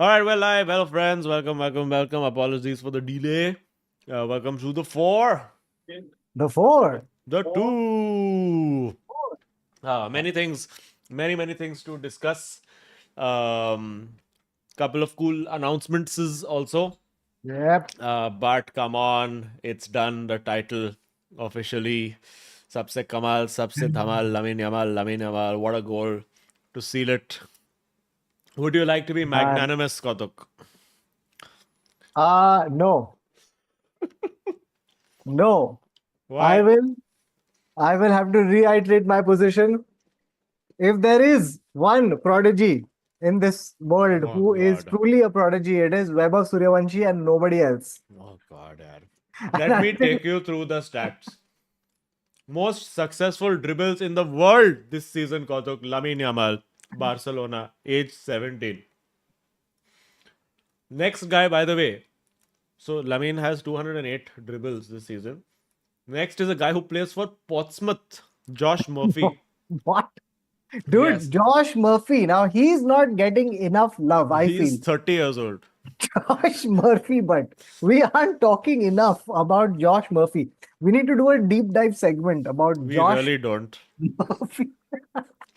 All right, we're live. Hello, friends. Welcome. Apologies for the delay. Welcome to the four, The four. the two. Many things, many things to discuss. Couple of cool announcements is also. Yep. But come on, it's done. The title officially. SABSE KAMAL, SABSE DHAMAL, Lamine Yamal. What a goal to seal it. Would you like to be Man. magnanimous, Kautuk? No. No. I Why? will I will have to reiterate my position. If there is one prodigy in this world Oh who is God. truly a prodigy, it is Vaibhav Suryavanshi and nobody else. Oh God, yaar. And Let I me think take you through the stats. Most successful dribbles in the world this season, Kautuk. Lamine Yamal, Barcelona, age 17. Next guy, by the way. So Lamine has 208 dribbles this season. Next is a guy who plays for Portsmouth, Josh Murphy. what? Dude, Yes, Josh Murphy. Now he's not getting enough love, I he's feel. 30 years old. Josh Murphy, but we aren't talking enough about Josh Murphy. We need to do a deep dive segment about We Josh really don't. Murphy.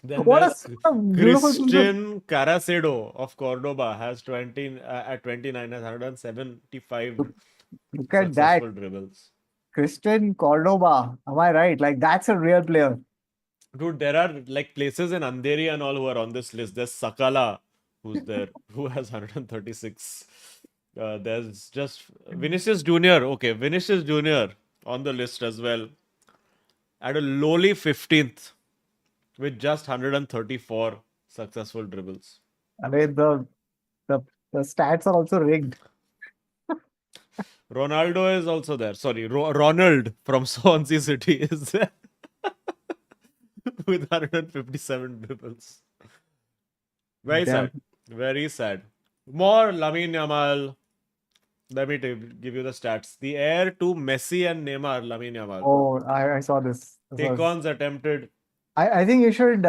Then What there's a beautiful piece of. Christian Caracedo of Cordoba has 20 at 29 has 175 Look at that. successful dribbles. Christian Cordoba. Am I right? Like, that's a real player. Dude, there are like places in Andheri and all who are on this list. There's Sakala, who's there, who has 136. There's just Vinicius Junior. Okay, Vinicius Junior on the list as well at a lowly 15th with just 134 successful dribbles. I mean, the, the stats are also rigged. Ronaldo is also there. Sorry, Ronald from Swansea City is there with 157 dribbles. Very Damn. sad. Very sad. More Lamine Yamal. Let me give you the stats. The heir to Messi and Neymar, Lamine Yamal. Oh, I saw this. This was. Take-ons attempted. I think you should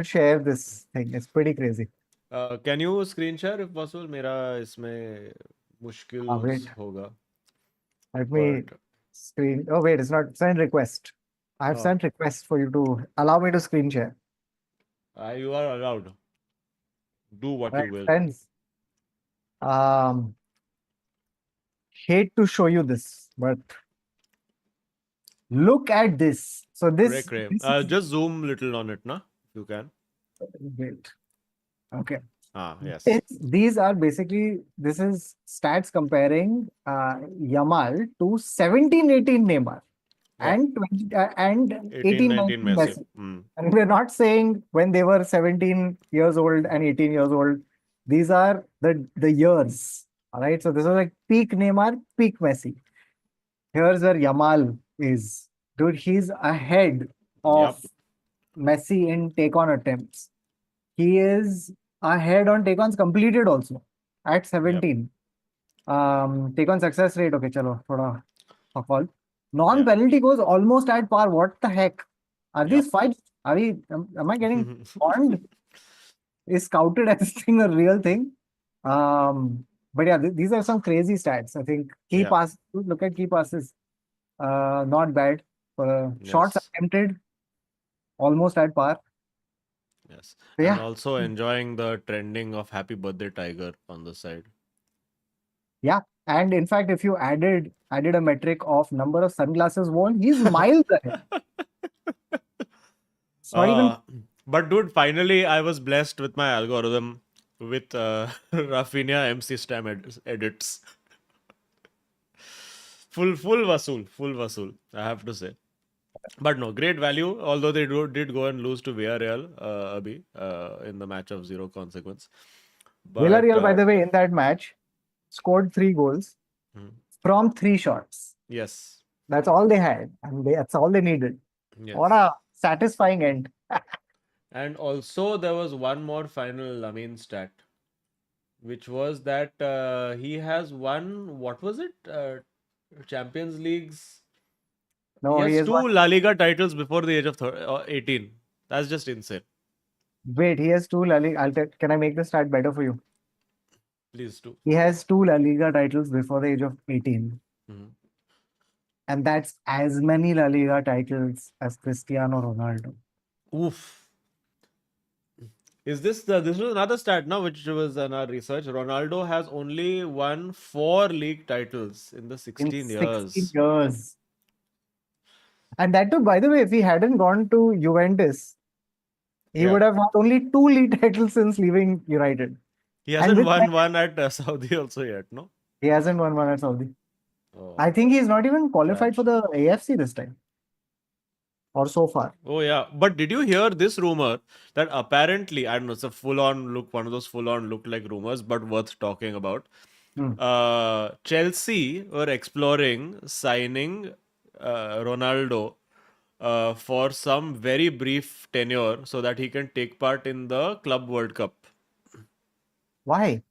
share this thing. It's pretty crazy. Can you screen share if possible? मेरा इसमें मुश्किल Wait. होगा. Let me But screen. Oh, wait, it's not send request. I have uh, sent request for you to allow me to screen share. you are allowed. Do what Right, you will. friends. Um, hate to show you this, but look at this. So Cray, this, cray. this is Just zoom little on it, na? If you can. wait. Okay. Yes. These are basically this is stats comparing Yamal to 17-18 Neymar Yeah. and 20 and 18, 19 18-19 Messi. Messi. And we're not saying when they were 17 years old and 18 years old. These are the years. All right. So this is like peak Neymar, peak Messi. Here's where Yamal is. Dude, he's ahead of Yep. Messi in take on attempts. He is ahead on take ons completed also at Yep. 17. Take on success rate, okay, chalo, thoda call. Non Yeah. penalty goes almost at par. What the heck? Are Yep. these fights? Am I getting conned? Is scouted as thing a real thing? But yeah, these are some crazy stats. I think key Yeah. pass. Look at key passes. Not bad. Shots Yes. attempted almost at par. Yes. So And yeah, also enjoying the trending of Happy Birthday Tiger on the side. yeah. And in fact, if you added a metric of number of sunglasses worn, he's miles ahead. It's not even. uh, but dude, finally I was blessed with my algorithm with Rafinha MC Stam edits. Full vasool, I have to say. But no, great value. Although they did go and lose to Villarreal, in the match of zero consequence. But Villarreal, by the way, in that match, scored 3 goals hmm, from 3 shots. yes, That's all they had, and that's all they needed. What yes. a satisfying end. And also there was one more final Lamine stat, which was that he has won, what was it? Champions Leagues. He No, he has is two one. La Liga titles before the age of 18. That's just insane. Wait, he has two La Liga. Can I make the stat better for you? Please do. He has two La Liga titles before the age of 18. Mhm. And that's as many La Liga titles as Cristiano Ronaldo. Oof. This was another stat now, which was in our research. Ronaldo has only won 4 league titles in the In 16 16 years. years. And that too, by the way, if he hadn't gone to Juventus, he Yeah. would have had only two league titles since leaving United. He And hasn't with won one at Saudi also yet, no? he hasn't won one at Saudi. I Oh, think he's not even qualified for Raj. the AFC this time, or so far. Oh yeah, but did you hear this rumor that apparently, I don't know, it's a full-on look, one of those full-on look like rumors, but worth talking about. Hmm. Chelsea were exploring signing Ronaldo for some very brief tenure so that he can take part in the Club World Cup, Why?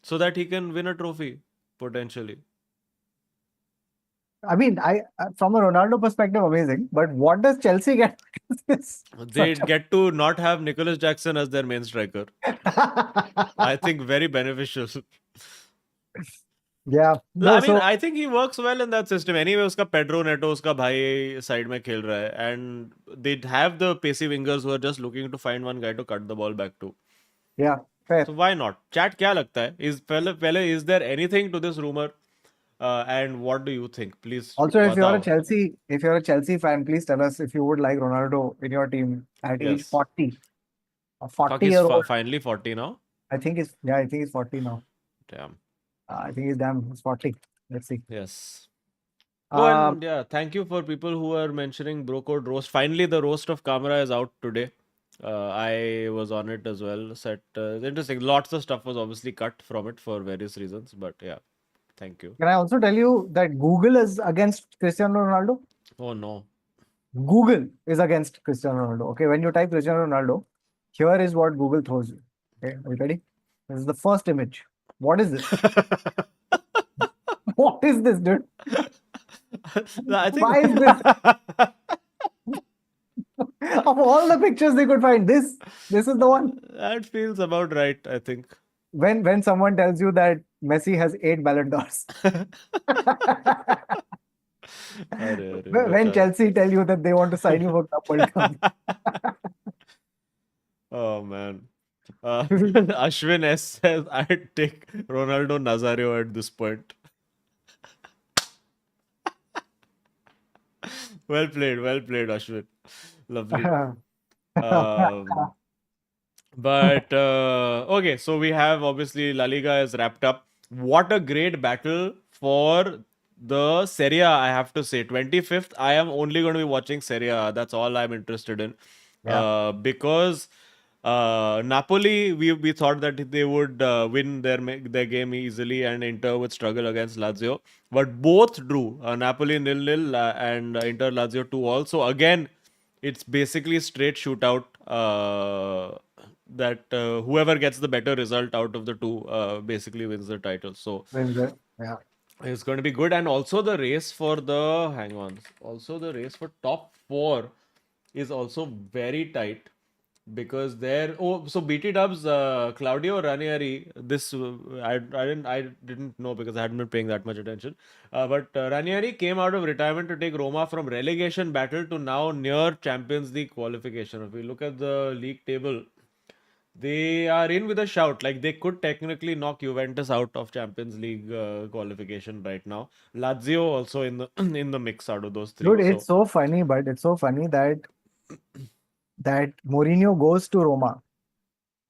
so that he can win a trophy potentially. I mean, from a Ronaldo perspective, amazing. But what does Chelsea get? This They such get to not have Nicholas Jackson as their main striker. I a think very beneficial. yeah. I No, mean, so I think he works well in that system. Anyway, उसका Pedro Neto उसका भाई side में खेल रहा है, and they have the pacey wingers who are just looking to find one guy to cut the ball back to. yeah, fair. So why not? Chat क्या लगता है? पहले is there anything to this rumor? And what do you think? Please Also, बताओ. if you're a Chelsea fan, please tell us if you would like Ronaldo in your team at age Yes. 40. A Fuck, he's 40-year-old. finally 40 now. I think he's 40 now. Damn. I think he's 40. Let's see. Yes. Oh, Um, and yeah, thank you for people who are mentioning Bro Code Roast. Finally, the roast of Kamara is out today. I was on it as well. Interesting. Lots of stuff was obviously cut from it for various reasons, but yeah, thank you. can I also tell you that Google is against Cristiano Ronaldo? Oh no. Google is against Cristiano Ronaldo. Okay, when you type Cristiano Ronaldo, here is what Google throws you. Okay, are you ready? This is the first image. What is this? What is this, dude? I think Why is this? Of all the pictures they could find, this is the one. that feels about right, I think. When someone tells you that Messi has 8 Ballon d'Ors, अरे अरे when बेचारा. Chelsea tell you that they want to sign you for Club World Cup, Oh man. Ashwin S says I'd take Ronaldo Nazario at this point. Well played, Ashwin. Lovely. Um, but okay, so we have obviously La Liga is wrapped up. What a great battle for the Serie A, I have to say. 25th, I am only going to be watching Serie A. That's all I'm interested in. yeah, Because Napoli, we thought that they would win their game easily, and Inter would struggle against Lazio. But both drew. Napoli 0-0 and Inter Lazio 2-2. So again, it's basically straight shootout. That whoever gets the better result out of the two basically wins the title. So yeah. it's going to be good. And also the race for the hang on. Also the race for top four is also very tight because there. Oh, so BT Dubs, Claudio Ranieri. This I didn't know because I hadn't been paying that much attention. But Ranieri came out of retirement to take Roma from relegation battle to now near Champions League qualification. If we look at the league table, they are in with a shout. Like they could technically knock Juventus out of Champions League qualification right now. Lazio also in the in the mix out of those three. Dude, So it's so funny, but it's so funny that Mourinho goes to Roma,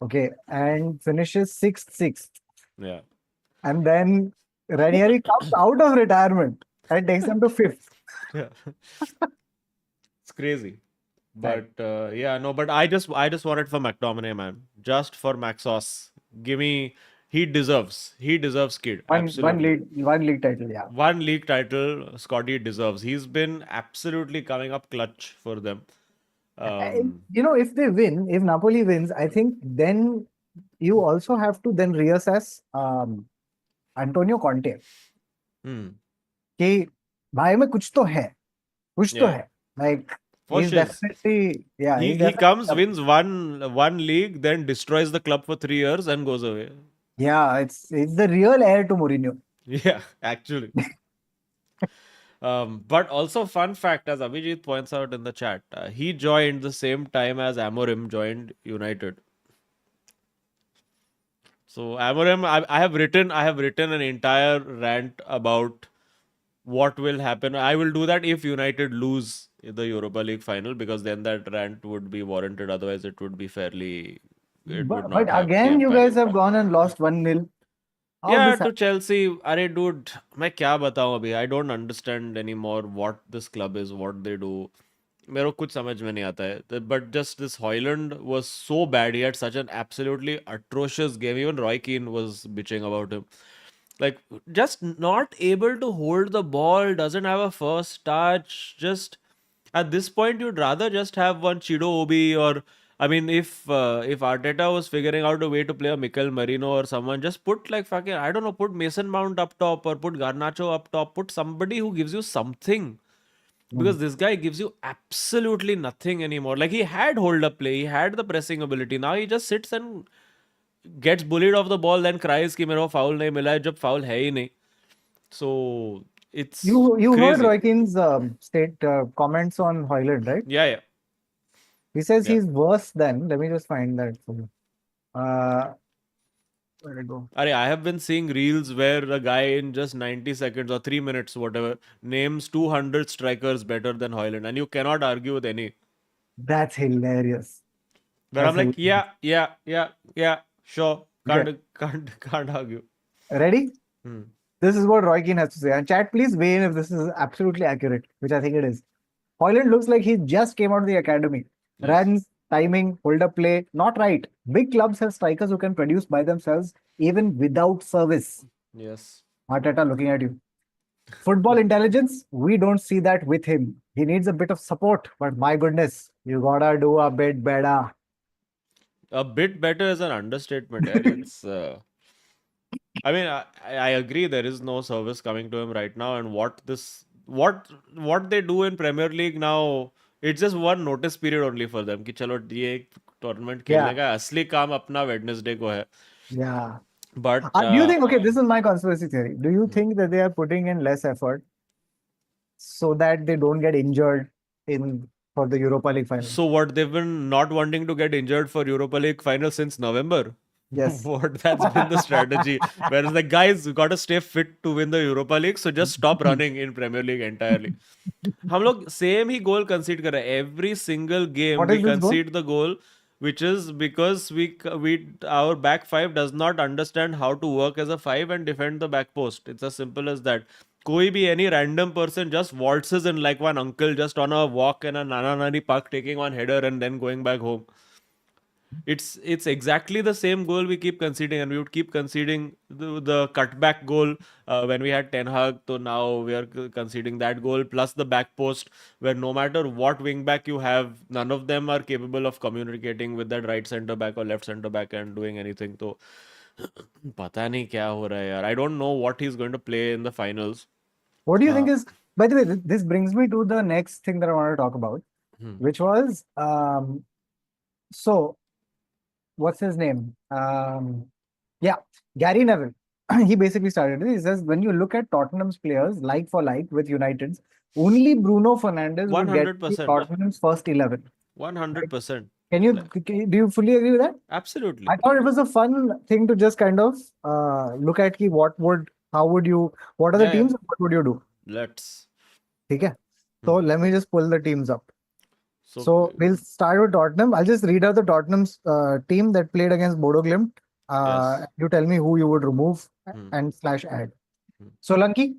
okay, and finishes sixth, yeah, and then Ranieri comes out of retirement and takes them to fifth. yeah, it's crazy. Right. But yeah, no. But I just want it for McTominay, man. Just for Maxos. Give me. He deserves kid. Absolutely. One league title, yeah. One league title Scotty deserves. He's been absolutely coming up clutch for them. If they win, if Napoli wins, I think then you also have to then reassess Antonio Conte Hmm. कि भाई में कुछ तो है Yeah. like For shiz. He He's he comes, definitely. wins one league, then destroys the club for 3 years and goes away. Yeah, it's the real heir to Mourinho. Yeah, actually. But also, fun fact, as Abhijit points out in the chat, he joined the same time as Amorim joined United. So Amorim, I have written an entire rant about what will happen. I will do that if United lose the Europa League final, because then that rant would be warranted. Otherwise, it would be fairly. It would But not have the again, you impact. guys have gone and lost 1-0. How Yeah, this to happened? Chelsea. अरे dude, मैं क्या बताऊं अभी? I don't understand anymore what this club is, what they do. मेरे को कुछ समझ में नहीं आता है. But just this Hoyland was so bad. He had such an absolutely atrocious game. Even Roy Keane was bitching about him. Like, just not able to hold the ball, doesn't have a first touch. Just at this point, you'd rather just have one Chido Obi, or I mean, if Arteta was figuring out a way to play a Mikel Merino or someone, just put like fucking, I don't know, put Mason Mount up top or put Garnacho up top, put somebody who gives you something, Hmm. because this guy gives you absolutely nothing anymore. Like, he had hold up play, he had the pressing ability. Now he just sits and gets bullied off the ball, then cries कि मेरे को foul नहीं मिला है, जब foul है ही नहीं. So it's You heard crazy. Roy Keane's state comments on Hoyland, right? Yeah, yeah, He says yeah. he's worse than. Let me just find that for you. Uh, where it go? I have been seeing reels where a guy in just 90 seconds or 3 minutes, whatever, names 200 strikers better than Hoyland, and you cannot argue with any. That's hilarious. Where That's I'm like, hilarious. yeah, yeah, yeah, yeah, sure, Okay, can't argue. ready? Hmm. This is what Roy Keane has to say. And chat, please weigh in if this is absolutely accurate, which I think it is. Hoyland looks like he just came out of the academy. Yes, Runs, timing, hold up play, not right. Big clubs have strikers who can produce by themselves even without service. yes. Arteta looking at you. Football intelligence, we don't see that with him. He needs a bit of support, but my goodness, you gotta do a bit better. A bit better is an understatement. Yeah, it's. I mean, I agree. There is no service coming to him right now, and what they do in Premier League now, it's just one notice period only for them. कि चलो ये tournament Yeah, खेलने का असली काम अपना Wednesday को है. yeah. But Do you think, okay, this is my conspiracy theory. Do you think that they are putting in less effort so that they don't get injured in for the Europa League final? so what, they've been not wanting to get injured for Europa League final since November. Yes. What, that's been the strategy. Whereas the guys got to stay fit to win the Europa League, so just stop running in Premier League entirely. हम लोग same ही गोल कंसीड कर रहे हैं every single game What वी is this goal? Concede the goal which is because we our back five does not understand how to work as a five and defend the back post. It's as simple as that. कोई भी any random person just waltzes in like one uncle just on a walk in a nana nani park taking one header and then going back home. It's exactly the same goal we keep conceding, and we would keep conceding the cutback goal when we had Ten Hag. So now we are conceding that goal plus the back post, where no matter what wing back you have, none of them are capable of communicating with that right center back or left center back and doing anything. So पता नहीं क्या हो रहा है यार. I don't know what he's going to play in the finals. What do you think Uh, is, by the way, this brings me to the next thing that I want to talk about, hmm. which was, so what's his name? Yeah, Gary Neville. He basically started it. He says, when you look at Tottenham's players, like for like with United's, only Bruno Fernandes would get to 100%. Tottenham's first 11. Right? 100%. Do you fully agree with that? Absolutely. I thought it was a fun thing to just kind of look at ki how would you, what are the Yeah, yeah. teams and what would you do? Let's. Okay. So Hmm. let me just pull the teams up. So, So we'll start with Tottenham. I'll just read out the Tottenham's team that played against Bodo Glimt. yes. You tell me who you would remove Hmm. and slash add. Hmm. Solanke,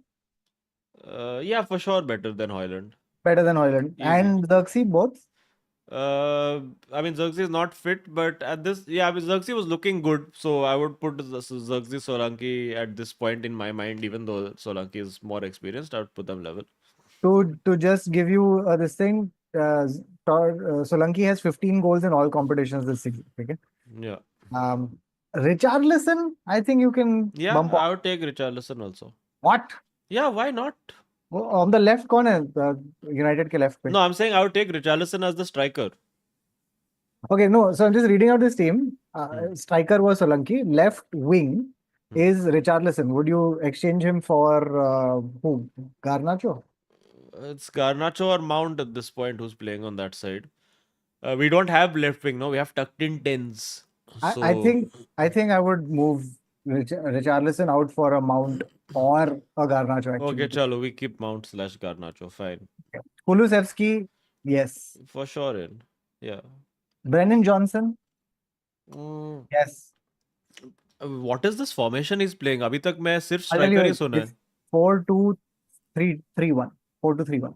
Yeah, for sure better than Hoyland. better than Hoyland. Easy. And Xerxes, both. I mean, Xerxes is not fit, but at this, yeah, I mean, Xerxes was looking good, so I would put Xerxes Solanke at this point in my mind, even though Solanke is more experienced, I would put them level. To just give you this thing, Solanke has 15 goals in all competitions this season. Okay. Yeah. Um, Richarlison, I think you can Yeah, bump I off. would take Richarlison also. What? Yeah, why not? On the left corner, United के left पे. No, I'm saying I would take Richarlison as the striker. Okay, no. So I'm just reading out this team. Hmm. Striker was Solanke. Left wing Hmm. is Richarlison. Would you exchange him for who? Garnacho? It's Garnacho or Mount at this point who's playing on that side. We don't have left wing, no. We have tucked in tens. I, I So think I think I would move Richarlison out for a Mount or a Garnacho okay, actually. chalo, we keep Mount slash Garnacho. Fine. Kulusevski, yes. For sure in. Yeah. Brennan Johnson, Mm, yes. what is this formation he's playing? अभी तक मैं सिर्फ I'll tell striker he you, सुना है. it's 4-2-3-1. 4-2-3-1.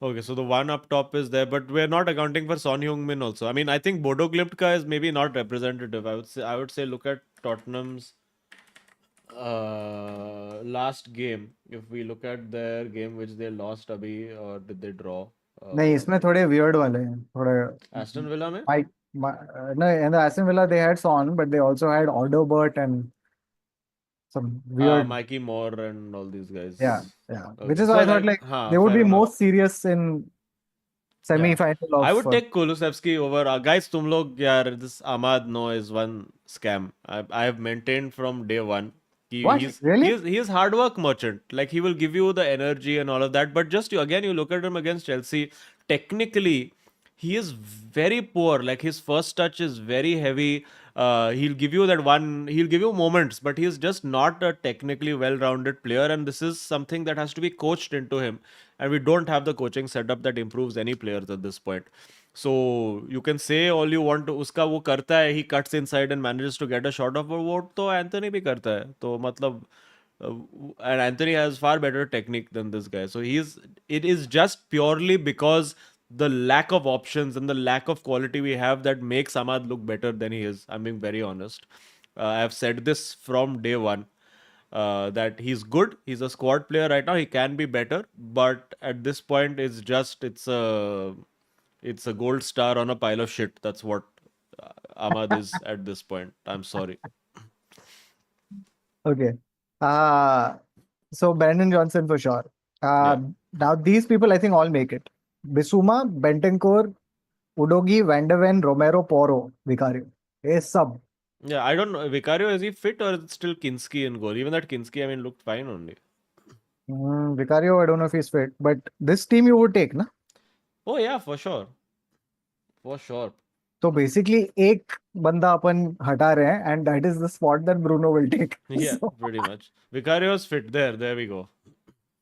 Okay, so the one up top is there, but we're not accounting for Son Heung-min also. I mean, I think Bodo Glimtka is maybe not representative. I would say look at Tottenham's last game. If we look at their game which they lost abhi or did they draw? नहीं इसमें थोड़े weird वाले हैं थोड़े Aston Villa में? Mike no in the Aston Villa they had Son but they also had Odobert and some weird Mikey Moore and all these yeah guys. which Okay, is why so I thought like, like they would fair be enough. most serious in Yeah. semi-final I of would take Kulusevski over. Guys, तुम लोग यार this Ahmad no is one scam. I have maintained from day one. He, what he's he really is he is hard work merchant. Like he will give you the energy and all of that. But just you look at him against Chelsea. Technically, he is very poor. Like his first touch is very heavy. He'll give you that one. He'll give you moments, but he's just not a technically well-rounded player. And this is something that has to be coached into him. And we don't have the coaching setup that improves any players at this point. So you can say all you want to उसका वो करता है, he cuts inside and manages to get a shot off, वो तो Anthony भी करता है, तो मतलब uh, and Anthony has far better technique than this guy. So it is just purely because the lack of options and the lack of quality we have that makes Ahmad look better than he is. I'm being very honest. I have said this from day one that he's good. He's a squad player right now. He can be better, but at this point, it's a gold star on a pile of shit. That's what Ahmad is at this point. I'm sorry. okay uh so Brandon Johnson for sure Yeah. now these people I think all make it Bissouma Bentancur Udogi Van de Ven Romero Porro Vicario ये सब Yeah, I don't know. Vicario, is he fit or is it still Kinski in goal? Even that Kinski, I mean, looked fine only. Vicario, I don't know if he's fit, but this team you would take, na? Oh, yeah, for sure. For sure. So basically, एक बंदा अपन हटा रहे हैं, and that is the spot that Bruno will take. Yeah, So, pretty much. Vicario's fit there. There we go.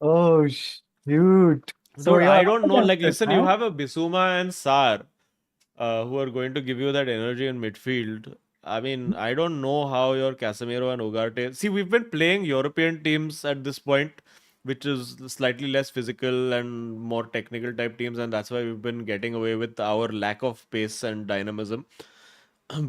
oh shoot! So Dude, you're I out don't know. against Like, this, listen, you huh? have a Bissouma and Sar who are going to give you that energy in midfield. I mean, I don't know how your Casemiro and Ugarte. See, we've been playing European teams at this point, which is slightly less physical and more technical type teams, and that's why we've been getting away with our lack of pace and dynamism.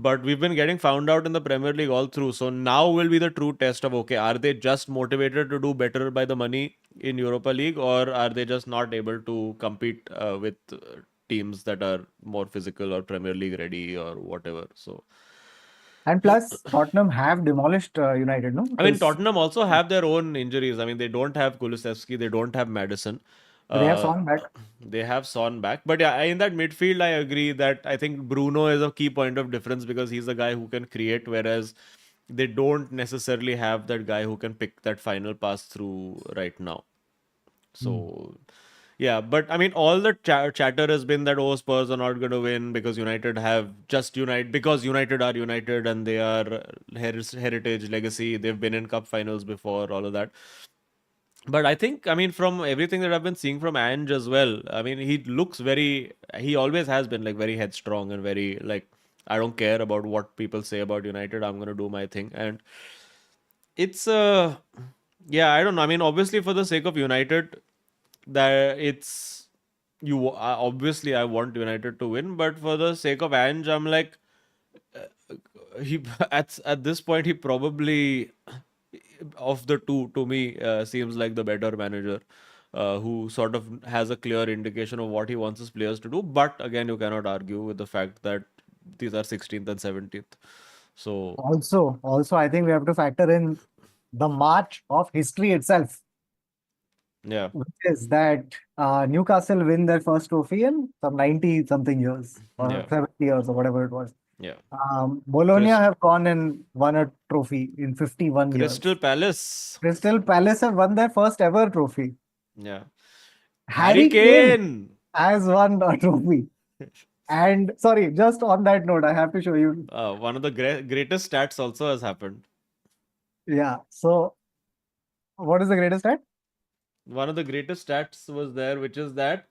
But we've been getting found out in the Premier League all through. So now will be the true test of okay, are they just motivated to do better by the money in Europa League, or are they just not able to compete with teams that are more physical or Premier League ready or whatever? So And plus, Tottenham have demolished United, no? I mean, Because Tottenham also have their own injuries. I mean, they don't have Kulusevski, they don't have Madison. they have Uh, Son back. they have Son back. But yeah, in that midfield, I agree that I think Bruno is a key point of difference because he's a guy who can create, whereas they don't necessarily have that guy who can pick that final pass through right now. So, yeah, but I mean, all the chatter has been that oh, Spurs are not going to win because United have just United because United are United and they are heritage legacy. They've been in cup finals before, all of that. But I think, I mean, from everything that I've been seeing from Ange as well, I mean, he looks he always has been like very headstrong and very like, I don't care about what people say about United. I'm going to do my thing. And it's, yeah, I don't know. I mean, obviously, for the sake of United, that it's, obviously, I want United to win. But for the sake of Ange, I'm like, he at this point, he probably of the two to me seems like the better manager who sort of has a clear indication of what he wants his players to do, but again you cannot argue with the fact that these are 16th and 17th, so Also, I think we have to factor in the march of history itself. Yeah. which is that Newcastle win their first trophy in some 90 something years or Yeah. 70 years or whatever it was. Yeah. Bologna Crys- have gone and won a trophy in 51 Crystal years. Palace. Crystal Palace have won their first ever trophy. Yeah. Harry Harry Kane Kane. has won a trophy. And sorry, just on that note, I have to show you. One of the greatest stats also has happened. Yeah. So, what is the greatest stat? One of the greatest stats was there, which is that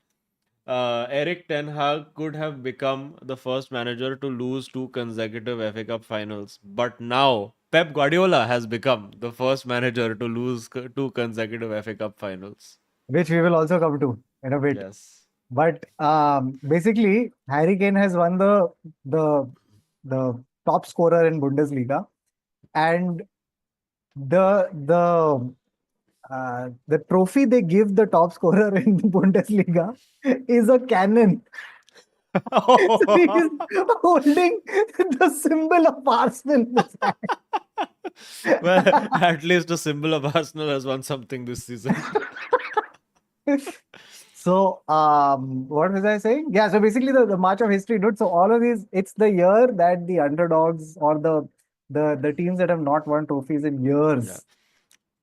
Eric Ten Hag could have become the first manager to lose two consecutive FA Cup finals. But now Pep Guardiola has become the first manager to lose two consecutive FA Cup finals. Which we will also come to in a bit. Yes. But basically, Harry Kane has won the the top scorer in Bundesliga, and the trophy they give the top scorer in the Bundesliga is a cannon. So he's holding the symbol of Arsenal in his Well, at least a symbol of Arsenal has won something this season. hand. So, what was I saying? Yeah, so basically the march of history, dude. So all of these, it's the year that the underdogs or the teams that have not won trophies in Yeah. years,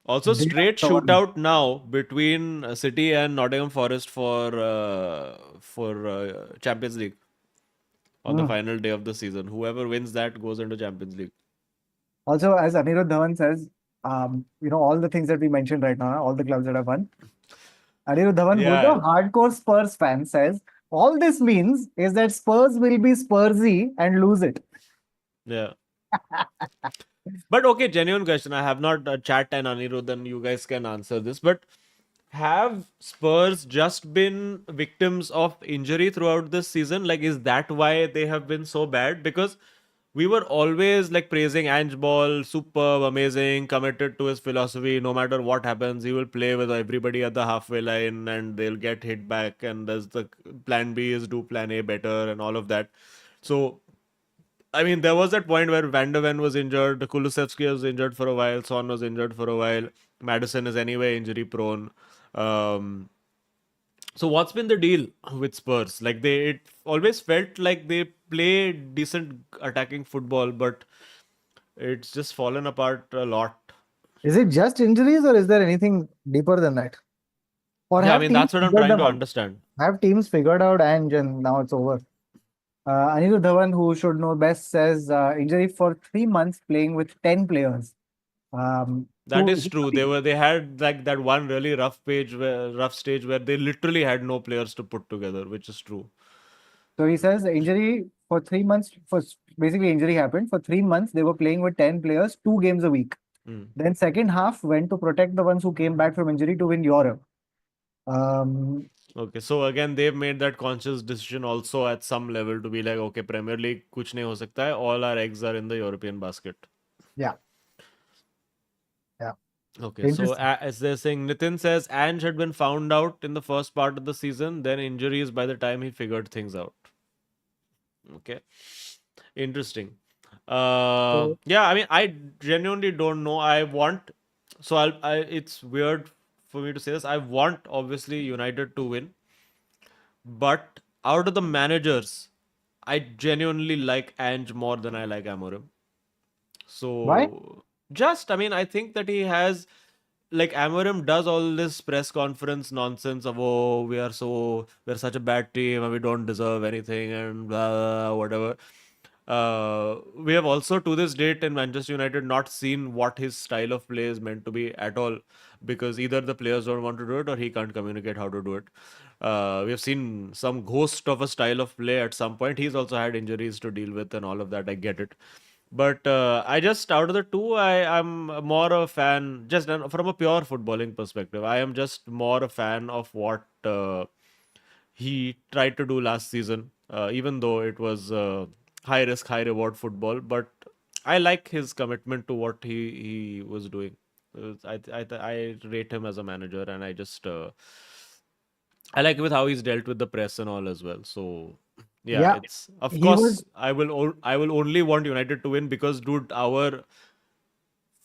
Also, they straight have won. shootout now between City and Nottingham Forest for Champions League on the Hmm. final day of the season. Whoever wins that goes into Champions League. Also, as Anirudh Dhawan says, all the things that we mentioned right now, all the clubs that have won. Anirudh Dhawan, who's Yeah, a hardcore Spurs fan, says all this means is that Spurs will be Spursy and lose it. yeah. But okay, genuine question. I have not chat and Anirudh, and you guys can answer this. But have Spurs just been victims of injury throughout this season? Like, is that why they have been so bad? Because we were always like praising Ange Ball, superb, amazing, committed to his philosophy. No matter what happens, he will play with everybody at the halfway line and they'll get hit back. And there's the plan B is do plan A better and all of that. So I mean, there was that point where Van der Ven was injured, Kulusevski was injured for a while, Son was injured for a while, Madison is anyway injury prone. Um, so what's been the deal with Spurs? Like it always felt like they play decent attacking football, but it's just fallen apart a lot. Is it just injuries or is there anything deeper than that? Or Yeah, I have mean teams that's what I'm figured trying them to out? understand. Have teams figured out and now it's over? Anirudh Dhawan, who should know best, says injury for 3 months playing with 10 players. That So, is true. They had like that one really rough stage where they literally had no players to put together, which is true. so he says injury for 3 months. Basically, injury happened for 3 months. They were playing with 10 players, 2 games a week. Mm. Then second half went to protect the ones who came back from injury to win Europe. Um, Okay, so again, they've made that conscious decision also at some level to be like, okay, Premier League कुछ नहीं हो सकता है. All our eggs are in the European basket. yeah, yeah, Okay, so interesting. as they're saying, Nitin says Ange had been found out in the first part of the season, then injuries by the time he figured things out. Okay, interesting. So, Yeah, I mean, I genuinely don't know. So it's weird for me to say this. I want obviously United to win, but out of the managers, I genuinely like Ange more than I like Amorim. why? So just, I mean, I think that he has like Amorim does all this press conference nonsense of we're such a bad team and we don't deserve anything and blah, blah, blah, whatever. We have also to this date in Manchester United not seen what his style of play is meant to be at all because either the players don't want to do it or he can't communicate how to do it. We have seen some ghost of a style of play at some point. He's also had injuries to deal with and all of that. I get it. But I just out of the two, I'm more a fan. Just from a pure footballing perspective, I am just more a fan of what he tried to do last season. Even though it was high risk, high reward football, but I like his commitment to what he was doing. I rate him as a manager, and I like with how he's dealt with the press and all as well. So yeah, Yeah, it's of he was. course I will only want United to win because dude, our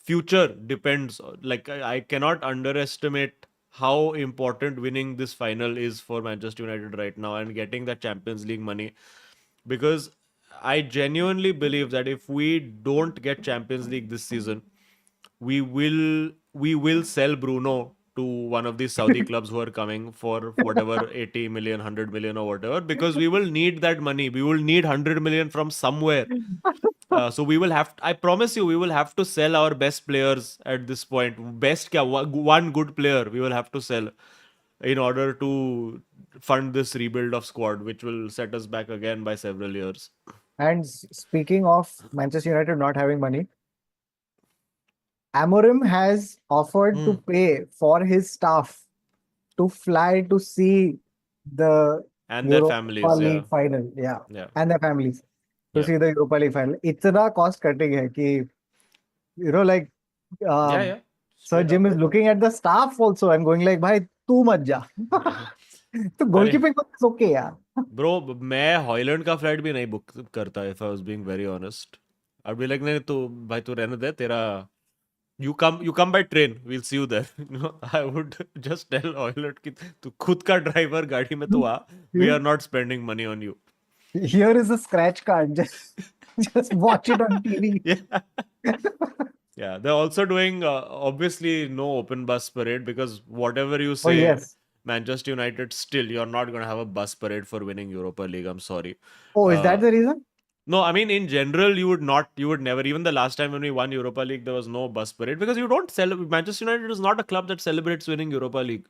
future depends. Like I cannot underestimate how important winning this final is for Manchester United right now and getting that Champions League money. Because I genuinely believe that if we don't get Champions League this season, we will sell Bruno to one of these Saudi clubs who are coming for whatever 80 million, 100 million or whatever, because we will need that money. We will need 100 million from somewhere. So we will have. I promise you, we will have to sell our best players at this point. Best kya, one good player we will have to sell in order to fund this rebuild of squad, which will set us back again by several years. And speaking of Manchester United not having money, Amorim has offered to Hmm. pay for his staff to fly to see the And their Europa families, yeah, League final. Yeah, yeah, and their families to yeah, see the Europa League final. इतना cost cutting है कि like yeah, um, yeah. Sir Straight Jim up. is looking at the staff also and going like, भाई तू मत जा. तो अरे goalkeeping was okay यार. ब्रो, मैं हॉयलैंड का फ्लाइट भी नहीं बुक करता if I was being very honest. I be like नहीं तू भाई तू रहने दे तेरा. You come by train, we'll see you there. I would just tell Oilet कि तू खुद का ड्राइवर गाड़ी में तू आ. We are not spending money on you. Here is a scratch card. Just watch it on TV. Yeah. Yeah, they're also doing obviously no open bus parade because whatever you Oh say, yes. Manchester United still you're not gonna have a bus parade for winning Europa League. I'm sorry. Oh, is that Uh, the reason? no, I mean in general you would not, you would never. Even the last time when we won Europa League, there was no bus parade because you don't celebrate. Manchester United is not a club that celebrates winning Europa League.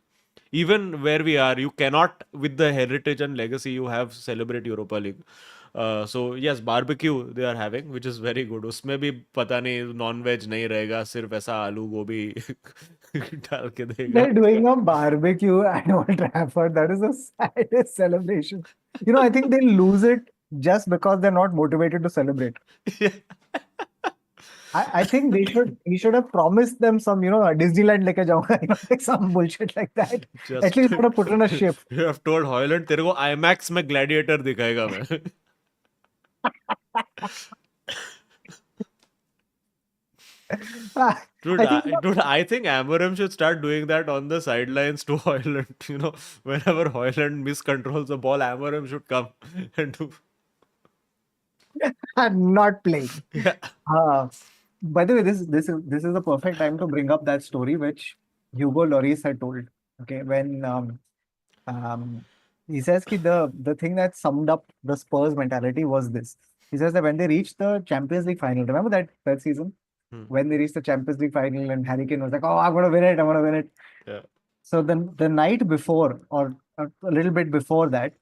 Even where we are, you cannot, with the heritage and legacy you have, celebrate Europa League. So yes, barbecue they are having, which is very good. उसमें भी पता नहीं non veg नहीं रहेगा, सिर्फ ऐसा आलू गोभी डाल के देगा. They're doing a barbecue at Old Trafford. That is the saddest celebration. I think they'll lose it just because they're not motivated to celebrate. I think he should have promised them some, a Disneyland लेके जाऊंगा, like some bullshit like that. At Just least would have put on a ship. you have told Hoyland तेरे को IMAX में gladiator दिखाएगा मैं. Dude, I think I think Amorim should start doing that on the sidelines to Hoyland. Whenever Hoyland miscontrols the ball, Amorim should come and do. I'm not playing. Yeah. Uh, by the way, this is the perfect time to bring up that story which Hugo Lloris had told. Okay, when um, he says that the thing that summed up the Spurs mentality was this. He says that when they reached the Champions League final, remember that season Hmm. when they reached the Champions League final and Harry Kane was like, "Oh, I'm gonna win it! I'm gonna win it!" Yeah. So then the night before, or a little bit before that,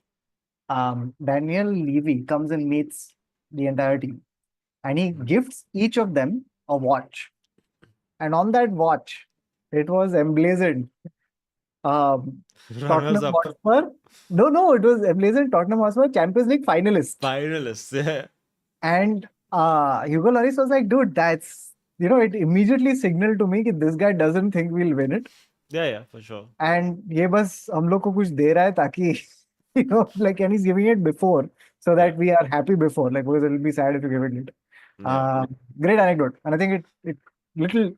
Daniel Levy comes and meets the entire team, and he Hmm. gifts each of them a watch. And on that watch, it was emblazoned um, Runners Tottenham up. Hotspur. No, no, it was emblazoned Tottenham Hotspur Champions League finalist. Finalists. Yeah. And Hugo Lloris was like, dude, it immediately signaled to me that this guy doesn't think we'll win it. Yeah, yeah, for sure. And ये बस हम लोग को कुछ दे रहा है ताकि, like, and he's giving it before so Yeah. that we are happy before, like, because it'll be sad if you give it later. Yeah. Great anecdote. And I think it little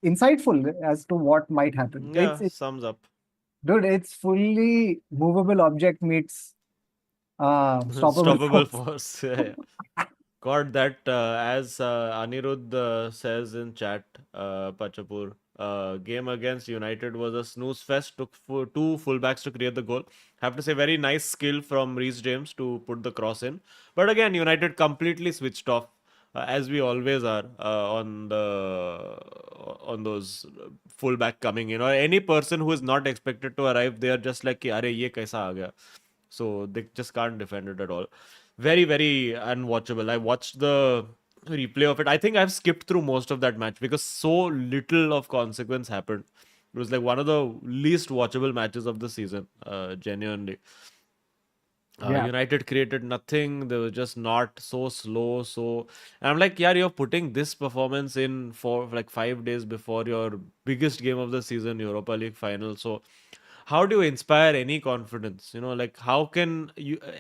insightful as to what might happen. Yeah, sums up. Dude, it's fully movable object meets stoppable Stoppable force. force. Yeah, yeah. God, that as Anirudh says in chat, Pachapur, game against United was a snooze fest. Took two fullbacks to create the goal. Have to say, very nice skill from Reece James to put the cross in. But again, United completely switched off, as we always are on those fullback coming in, or any person who is not expected to arrive. They are just like, "कि, अरे ये कैसा आ गया?" So they just can't defend it at all. Very, very unwatchable. I watched the replay of it. I think I've skipped through most of that match because so little of consequence happened. It was like one of the least watchable matches of the season, genuinely. Yeah, United created nothing. They were just not so slow. And I'm like, yeah, you're putting this performance in for like 5 days before your biggest game of the season, Europa League final. So how do you inspire any confidence? Like how can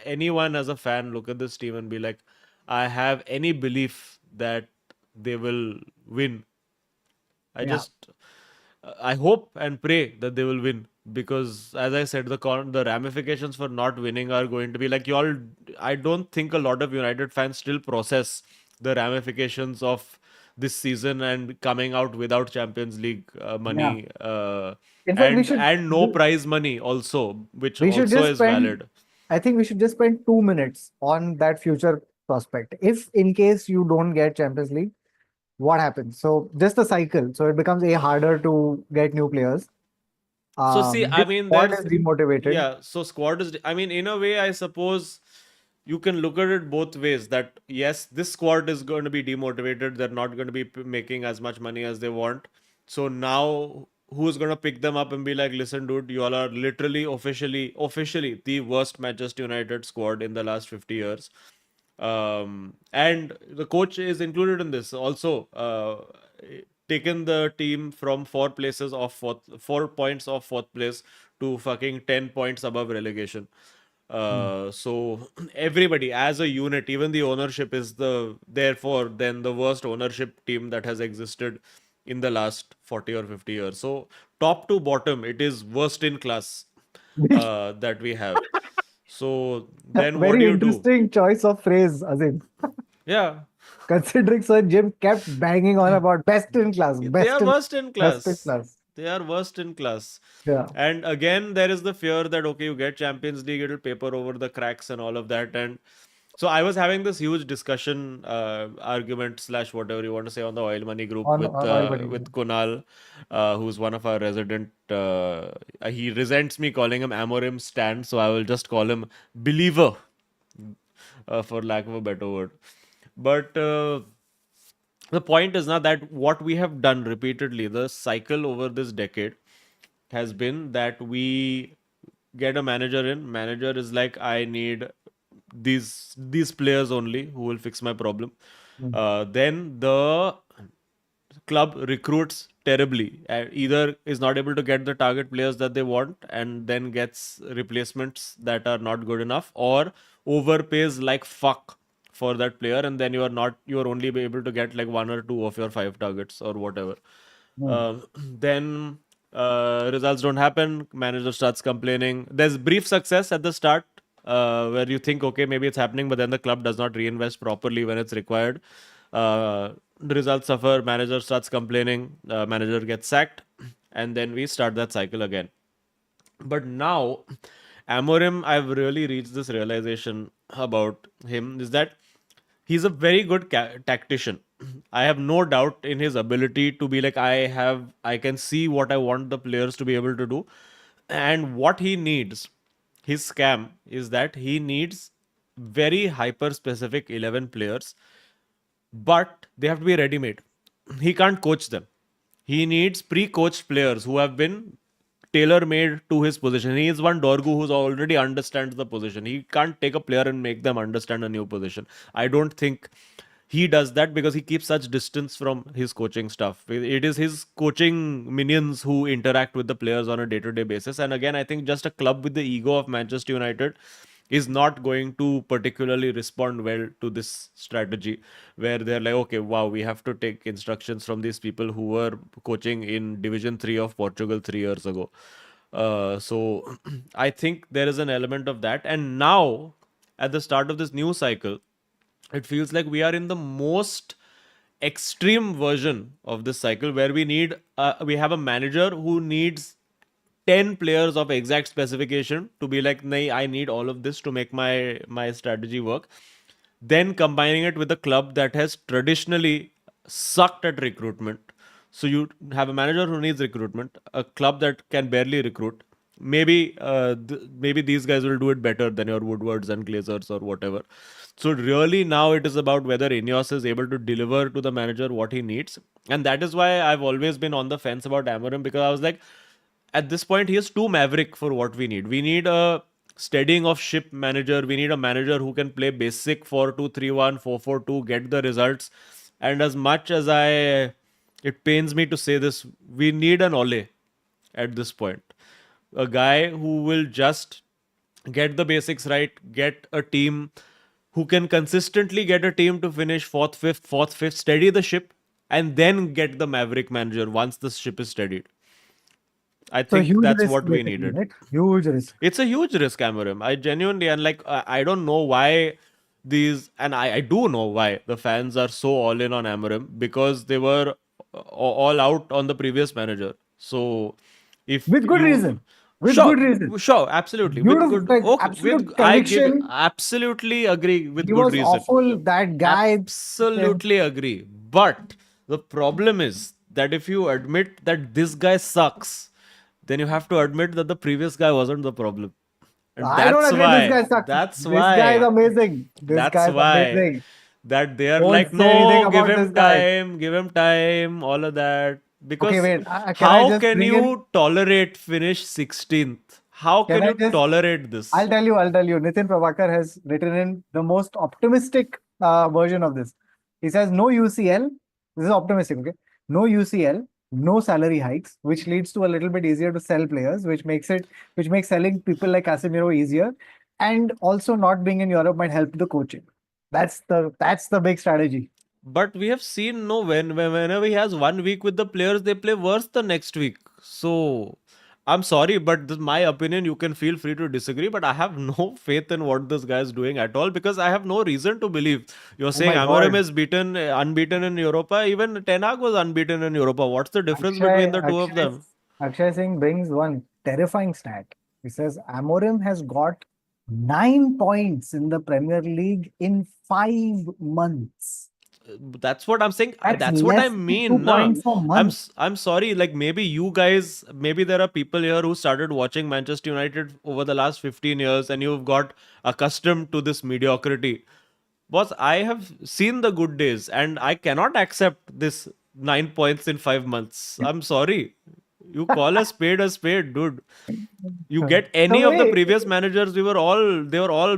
anyone as a fan look at this team and be like, I have any belief that they will win? I yeah. just I hope and pray that they will win, because, as I said, the ramifications for not winning are going to be like y'all. I don't think a lot of United fans still process the ramifications of this season and coming out without Champions League Yeah. money, In fact, and no prize money also, which we should also just is spend, valid. I think we should just spend 2 minutes on that future prospect. If in case you don't get Champions League, what happens? So just the cycle. So it becomes a harder to get new players. So see, I This mean, squad there's is demotivated. yeah. So squad is. I mean, in a way, I suppose you can look at it both ways. That yes, this squad is going to be demotivated. They're not going to be making as much money as they want. So now, who's going to pick them up and be like, listen, dude, you all are literally officially the worst Manchester United squad in the last 50 years. And the coach is included in this also. Taken the team from 4 points off fourth place to fucking 10 points above relegation. Hmm. So everybody as a unit, even the ownership is therefore then the worst ownership team that has existed in the last 40 or 50 years. So top to bottom, it is worst in class that we have. So then what do Very you do? interesting choice of phrase, Azim. Yeah, Considering Sir Jim kept banging on about they are worst in best in class. class. They are worst in class. Yeah. And again, there is the fear that okay, you get Champions League, it'll paper over the cracks and all of that. And so I was having this huge discussion, argument slash whatever you want to say on the Oil Money group On Oil Money. with Kunal, who's one of our resident. He resents me calling him Amorim Stan, so I will just call him Believer, for lack of a better word. But the point is not that what we have done repeatedly, the cycle over this decade has been that we get a manager in. Manager is like, I need these players only who will fix my problem. Hmm. Then the club recruits terribly. Either is not able to get the target players that they want and then gets replacements that are not good enough, or overpays like fuck for that player, and then you are only be able to get like one or two of your five targets or whatever. Hmm. Then results don't happen. Manager starts complaining. There's brief success at the start, where you think, okay, maybe it's happening, but then the club does not reinvest properly when it's required. The results suffer. Manager starts complaining. Manager gets sacked, and then we start that cycle again. But now, Amorim, I've really reached this realization about him is that he's a very good tactician. I have no doubt in his ability to be like, I can see what I want the players to be able to do. And what he needs, his scam, is that he needs very hyper specific 11 players, but they have to be ready made. He can't coach them. He needs pre coached players who have been tailor made to his position. He is one Dorgu who's already understands the position. He can't take a player and make them understand a new position. I don't think he does that because he keeps such distance from his coaching stuff. It is his coaching minions who interact with the players on a day to day basis. And again, I think just a club with the ego of Manchester United is not going to particularly respond well to this strategy where they're like, okay, wow, we have to take instructions from these people who were coaching in Division 3 of Portugal 3 years ago. So I think there is an element of that. And now, at the start of this new cycle, it feels like we are in the most extreme version of this cycle where we have a manager who needs 10 players of exact specification to be like, nay, I need all of this to make my strategy work. Then combining it with a club that has traditionally sucked at recruitment. So you have a manager who needs recruitment, a club that can barely recruit. Maybe these guys will do it better than your Woodwards and Glazers or whatever. So really now it is about whether Ineos is able to deliver to the manager what he needs, and that is why I've always been on the fence about Amorim, because I was like, at this point he is too maverick for what we need. We need a steadying of ship manager. We need a manager who can play basic 4-2-3-1, 4-4-2, get the results. And as much as it pains me to say this, we need an Ole at this point. A guy who will just get the basics right, get a team who can consistently get a team to finish fourth, fifth, steady the ship, and then get the Maverick manager once the ship is steadied. I So think huge that's risk, what we basically, needed. right? Huge risk. It's a huge risk, Amorim. I genuinely, and like I don't know why these, and I do know why the fans are so all in on Amorim, because they were all out on the previous manager. So if With good you, reason. With good sure, reason. sure, absolutely, with Beautiful, good, like okay, with absolute I give conviction. absolutely agree with He good was reason. awful. That guy. Absolutely agree. But the problem is that if you admit that this guy sucks, then you have to admit that the previous guy wasn't the problem. And I don't that's agree. This why, guy sucks. that's This guy is why, amazing. This that's guy is why amazing. that they are Don't like, say anything no, about this guy. give him time, all of that. Okay, Because wait. Can I how just can bring in? you tolerate finish 16th? How Can can I you just? tolerate this? I'll tell you. Nitin Prabhakar has written in the most optimistic version of this. He says no UCL. This is optimistic, okay? No UCL, no salary hikes, which leads to a little bit easier to sell players, which makes selling people like Casemiro easier, and also not being in Europe might help the coaching. That's the big strategy. But we have seen no whenever he has 1 week with the players, they play worse the next week. So I'm sorry, but this is my opinion. You can feel free to disagree, but I have no faith in what this guy is doing at all, because I have no reason to believe. You're Oh saying my Amorim God. is unbeaten in Europa. Even Ten Hag was unbeaten in Europa. What's the difference Akshay, between the two of Akshay, them? Akshay Singh brings one terrifying stat. He says Amorim has got 9 points in the Premier League in 5 months. That's what I'm saying. That's That's what I less than two mean. Nah. points a month. I'm sorry. Like maybe you guys, maybe there are people here who started watching Manchester United over the last 15 years, and you've got accustomed to this mediocrity. Boss, I have seen the good days, and I cannot accept this 9 points in 5 months. I'm sorry. You call a spade, dude. You get any So of the wait, previous managers, they were all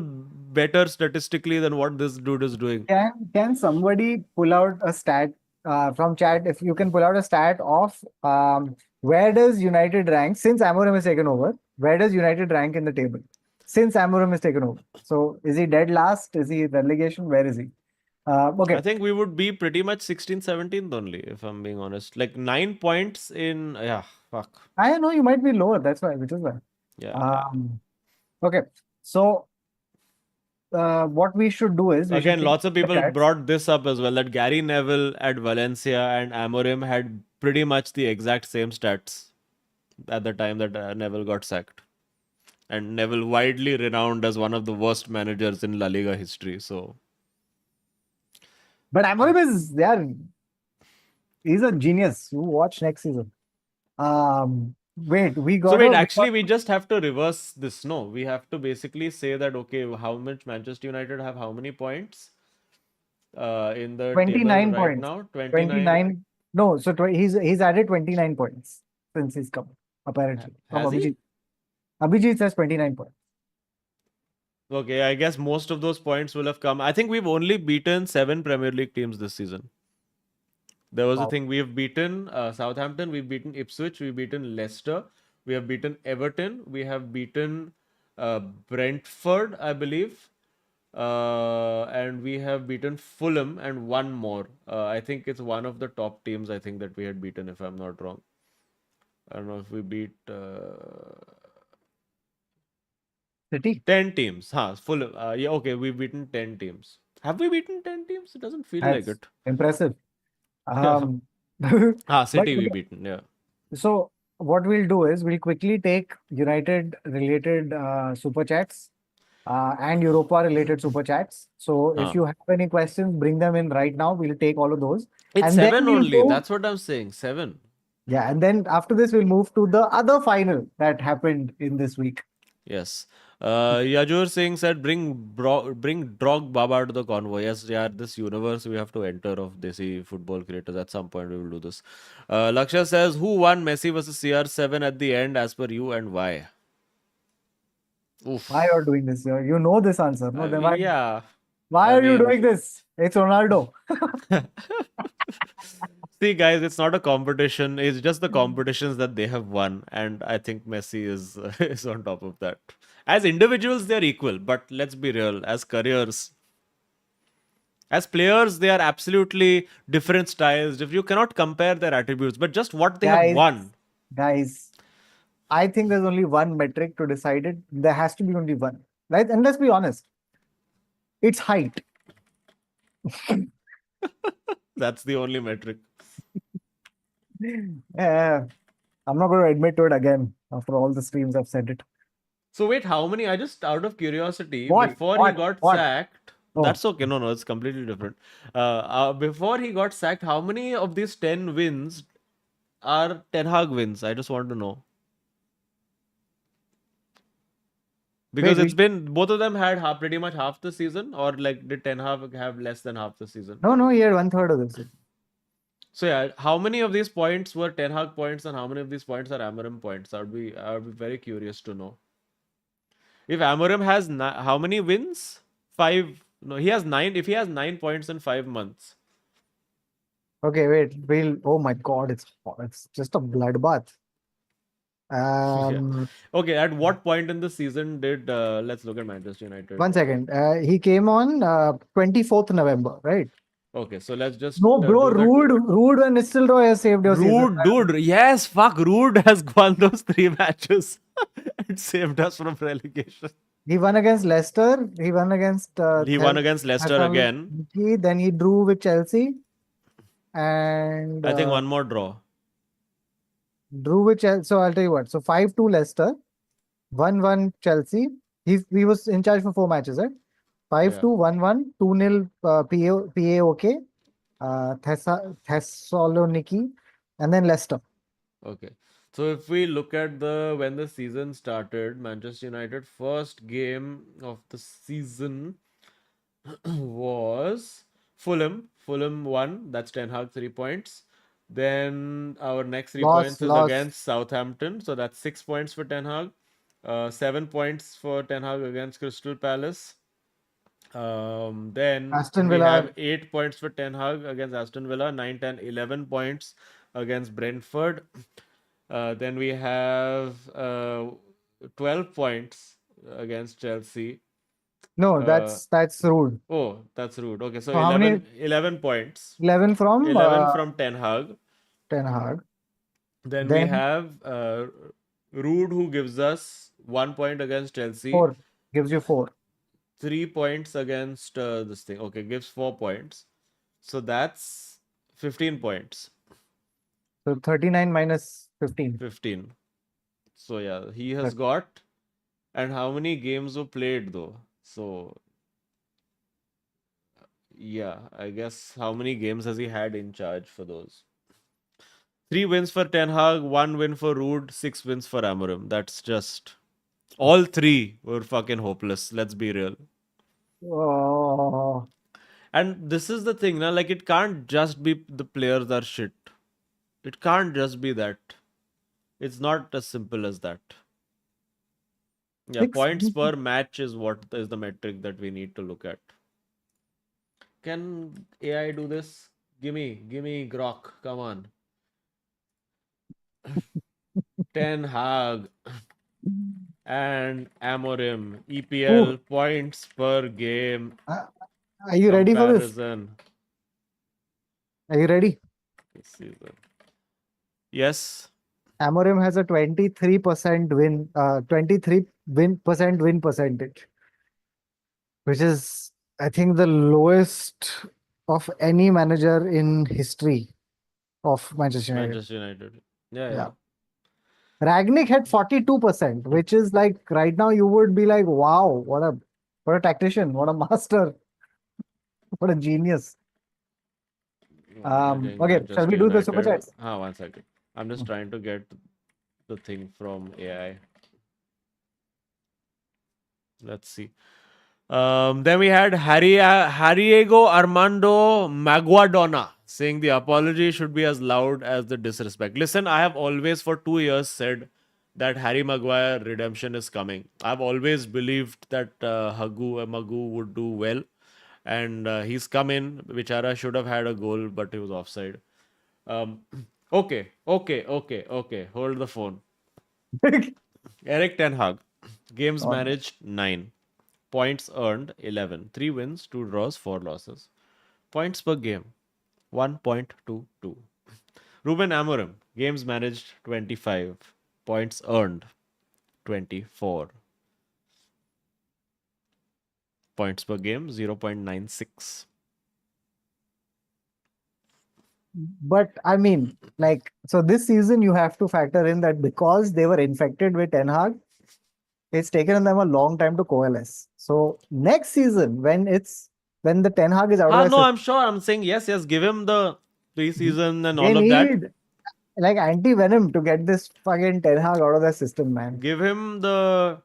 better statistically than what this dude is doing. can somebody pull out a stat from chat? If you can pull out a stat of where does United rank since Amorim has taken over? Where does United rank in the table since Amorim has taken over? So is he dead last? Is he relegation? Where is he? I Okay, think we would be pretty much 16th, 17th only, if I'm being honest. Like 9 points in, yeah, fuck. I know you might be lower. That's why, which is why. Yeah, yeah. Okay, so what we should do is we should Again, take lots of the people chats. brought this up as well, that Gary Neville at Valencia and Amorim had pretty much the exact same stats at the time that Neville got sacked. And Neville widely renowned as one of the worst managers in La Liga history. So, But Amorim is he's a genius. You watch next season. Wait, so wait, actually, we just have to reverse this. No, we have to basically say that, okay, how much Manchester United have how many points in the table 29 right points. now? 29. 29. No, so he's added 29 points since he's come, apparently, from Has he? Abhijit. Abhijit says 29 points. Okay, I guess most of those points will have come. I think we've only beaten 7 Premier League teams this season. There was a Wow. thing, we've beaten Southampton, we've beaten Ipswich, we've beaten Leicester, we have beaten Everton, we have beaten Brentford, I believe, and we have beaten Fulham and one more. I think it's one of the top teams. I think that we had beaten, if I'm not wrong. I don't know if we beat City 10 teams. Huh, Fulham. Yeah, okay, we've beaten 10 teams. Have we beaten 10 teams? It doesn't feel like That's it. impressive. Um, but City we okay, beaten. Yeah. so what we'll do is we'll quickly take United related super chats and Europa related super chats. So if Huh. you have any questions, bring them in right now. We'll take all of those. It's And then seven we'll only. move. That's what I'm saying. Seven. Yeah, and then after this, we'll move to the other final that happened in this week. Yes. Yajur Singh said, bring Drog Baba to the convoy. Yes, yeah, this universe we have to enter of Desi football creators. At some point, we will do this. Laksha says, who won Messi versus CR7 at the end, as per you, and why? Why Oof. are you doing this? You know this answer. No, then Yeah. why I are you mean, doing this? It's Ronaldo. see, guys, it's not a competition. It's just the competitions that they have won, and I think Messi is is on top of that. As individuals, they're equal, but let's be real. As careers, as players, they are absolutely different styles. If you cannot compare their attributes, but just what they have Guys, won. guys, I think there's only one metric to decide it. There has to be only one, right? And let's be honest, it's height. That's the only metric. Yeah, I'm not going to admit to it again after all the streams I've said it. So wait, how many? I just out of curiosity, What? before he What? got What? sacked. Oh, That's okay. No, no, it's completely different. Before he got sacked, how many of these 10 wins are Ten Hag wins? I just want to know because wait. it's been both of them had pretty much half the season, or like did Ten Hag have less than half the season? No, no, he had one third of this. So yeah, how many of these points were Ten Hag points, and how many of these points are Amorim points? I would be very curious to know. If Amorim has how many wins? Five. No, he has 9. If he has 9 points in 5 months, Okay, wait. We'll. Oh my God, it's just a bloodbath. yeah. Um, Okay, at what point in the season did let's look at Manchester United. One second. He came on 24th November, right? Okay, so let's just No, bro. do that. Rude and Nistelrooy has saved your season. Rude, dude. Yes, fuck. Rude has won those 3 matches. It saved us from relegation. He won against Leicester. He won against He won against Leicester again. Thessaloniki. Then he drew with Chelsea and I think one more draw. drew with Chelsea. So I'll tell you what. So 5-2 Leicester, 1-1 Chelsea. He was in charge for 4 matches, right? 5-2, 1-1, 2-0 PAOK, Thessaloniki, and then Leicester. Okay. So if we look at the when the season started, Manchester United first game of the season was Fulham. Fulham won. That's Ten Hag 3 points. Then our next 3 points is Loss. against Southampton. So that's 6 points for Ten Hag. 7 points for Ten Hag against Crystal Palace. Then Aston we Villa. have 8 points for Ten Hag against Aston Villa, 9, 10, 11 points against Brentford. Then we have 12 points against Chelsea. No, that's rude. Oh, that's rude. Okay, so So how many? 11 points. 11 from 11 from Ten Hag. Ten Hag. Then we Then have Rude, who gives us 1 point against Chelsea. 4 gives you 4. 3 points against this thing. Okay, gives 4 points. So that's 15 points. So 39 minus 15. 15. So yeah, he has got. And how many games were played though? So yeah, I guess how many games has he had in charge for those? 3 wins for Ten Hag, 1 win for Rude, 6 wins for Amorim. That's just all 3 were fucking hopeless. Let's be real. Oh, And this is the thing, now like it can't just be the players are shit. It can't just be that. It's not as simple as that. Yeah, 6. points per match is what is the metric that we need to look at. Can AI do this? Gimme Grok. Come on. Ten Hag and Amorim. EPL Ooh, points per game are you ready for this? comparison Are you ready? this season. Yes. Amorim has a 23% win, 23% win percentage, which is, I think, the lowest of any manager in history of Manchester United. Manchester United. Yeah, Yeah. yeah. Ragnick had 42%, which is like right now you would be like, wow, what a tactician, what a master, what a genius. Getting Okay, shall we Manchester do the super United. chats? 1 second. I'm just trying to get the thing from AI. Let's see. Then we had Harriego Armando Maguadona saying the apology should be as loud as the disrespect. Listen, I have always for 2 years said that Harry Maguire redemption is coming. I've always believed that Magu would do well, and he's come in. Bichara should have had a goal, but he was offside. Okay. Hold the phone. Eric Ten Hag, games Oh, managed 9. Points earned 11. 3 wins, 2 draws, 4 losses. Points per game 1.22. Ruben Amorim, games managed 25. Points earned 24. Points per game 0.96. But I mean, like, so this season you have to factor in that because they were infected with Ten Hag, it's taken them a long time to coalesce. So next season, when the Ten Hag is out of Ah, the no, system, I'm sure. I'm saying yes. Give him the preseason and they all of that. need like anti venom to get this fucking Ten Hag out of their system, man. Give him the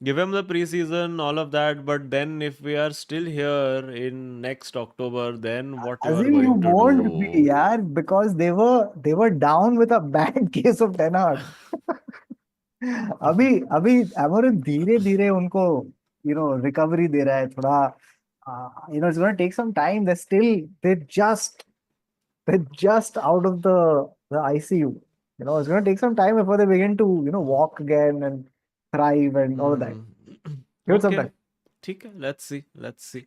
preseason, all of that. But then, if we are still here in next October, then what you are Azim, you going to won't be, do? yeah, because they were down with a bad case of Ten Hag. अभी अभी Amorim धीरे धीरे उनको recovery दे रहा है थोड़ा it's going to take some time. They're just out of the ICU. It's going to take some time before they begin to walk again and thrive and all of that. Hmm. Give it some Okay. time. ठीक है. Let's see.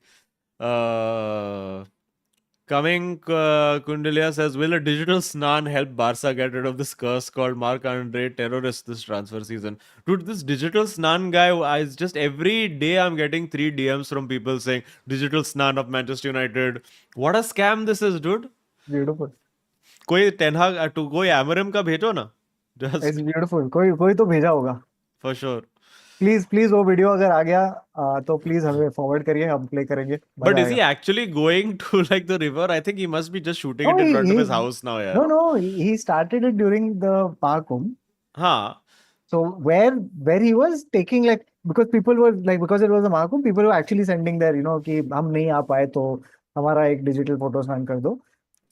Coming, Kundalia says, will a digital snan help Barca get rid of this curse called Marc-Andre terrorist this transfer season? Dude, this digital snan guy, is just every day I'm getting 3 DMs from people saying, digital snan of Manchester United. What a scam this is, dude. Beautiful. कोई टेनहाग कोई एमरम का भेजो ना. It's Just beautiful. कोई कोई तो भेजा होगा. for sure. प्लीज प्लीज वो वीडियो अगर आ गया तो प्लीज हमें फॉरवर्ड करिए हम प्ले करेंगे But मजा is आएगा. he actually going to like the river? I think he must be just shooting No, it in he, front of his he house now, no yaar. no he started it during the Pakum. हाँ. So where he was taking like because people were like because it was a Mahakumbh, people were actually sending their कि हम नहीं आ पाए तो हमारा एक digital photo sign कर दो.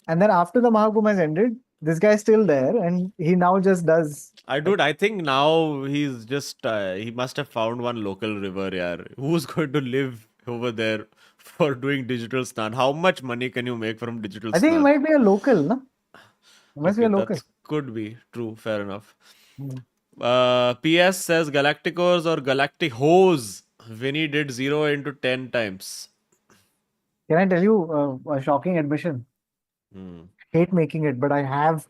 And then after the Mahakumbh has ended, this guy is still there and he now just does like I think now he's just he must have found one local river, yaar. Who's going to live over there for doing digital snan? How much money can you make from digital I think he snan? might be a local, no? He must be Okay, a local. that could be true. Fair enough. Hmm. PS says Galacticos or Galactic Hose. Vinny did 0 into 10 times. Can I tell you a shocking admission? Hmm. Hate making it, but I have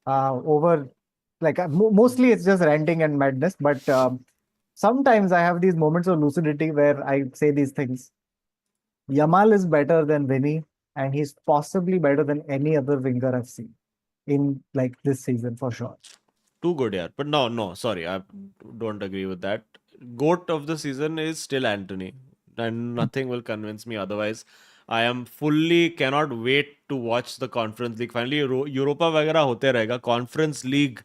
over like mostly it's just ranting and madness, but sometimes I have these moments of lucidity where I say these things. Yamal is better than Vinny, and he's possibly better than any other winger I've seen in like this season for sure. Too good, yeah. But no, sorry, I don't agree with that. Goat of the season is still Anthony, and nothing will convince me otherwise. I am fully cannot wait to watch the Conference League. Finally, Europa वगैरह होते रहेगा. Conference League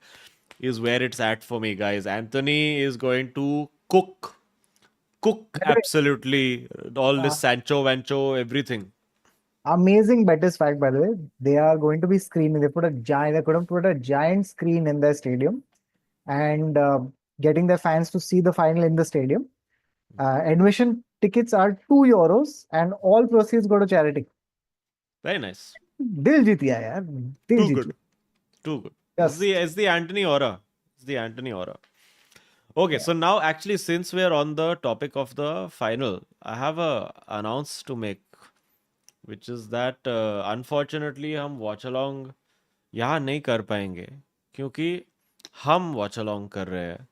is where it's at for me, guys. Anthony is going to cook By the way, absolutely all uh, this Sancho, Vancho, everything. amazing Betis fact, by the way, they are going to be screening. They're going to put a giant screen in their stadium and getting their fans to see the final in the stadium. Admission tickets are €2 and all proceeds go to charity. Very nice. दिल जीत गया यार. दिल Too जीत good. गया. Too good. Just It's the Anthony aura. It's the Anthony aura. Okay, yeah. so now actually since we are on the topic of the final, I have a announce to make, which is that unfortunately हम watch along यहाँ नहीं कर पाएंगे क्योंकि हम watch along कर रहे हैं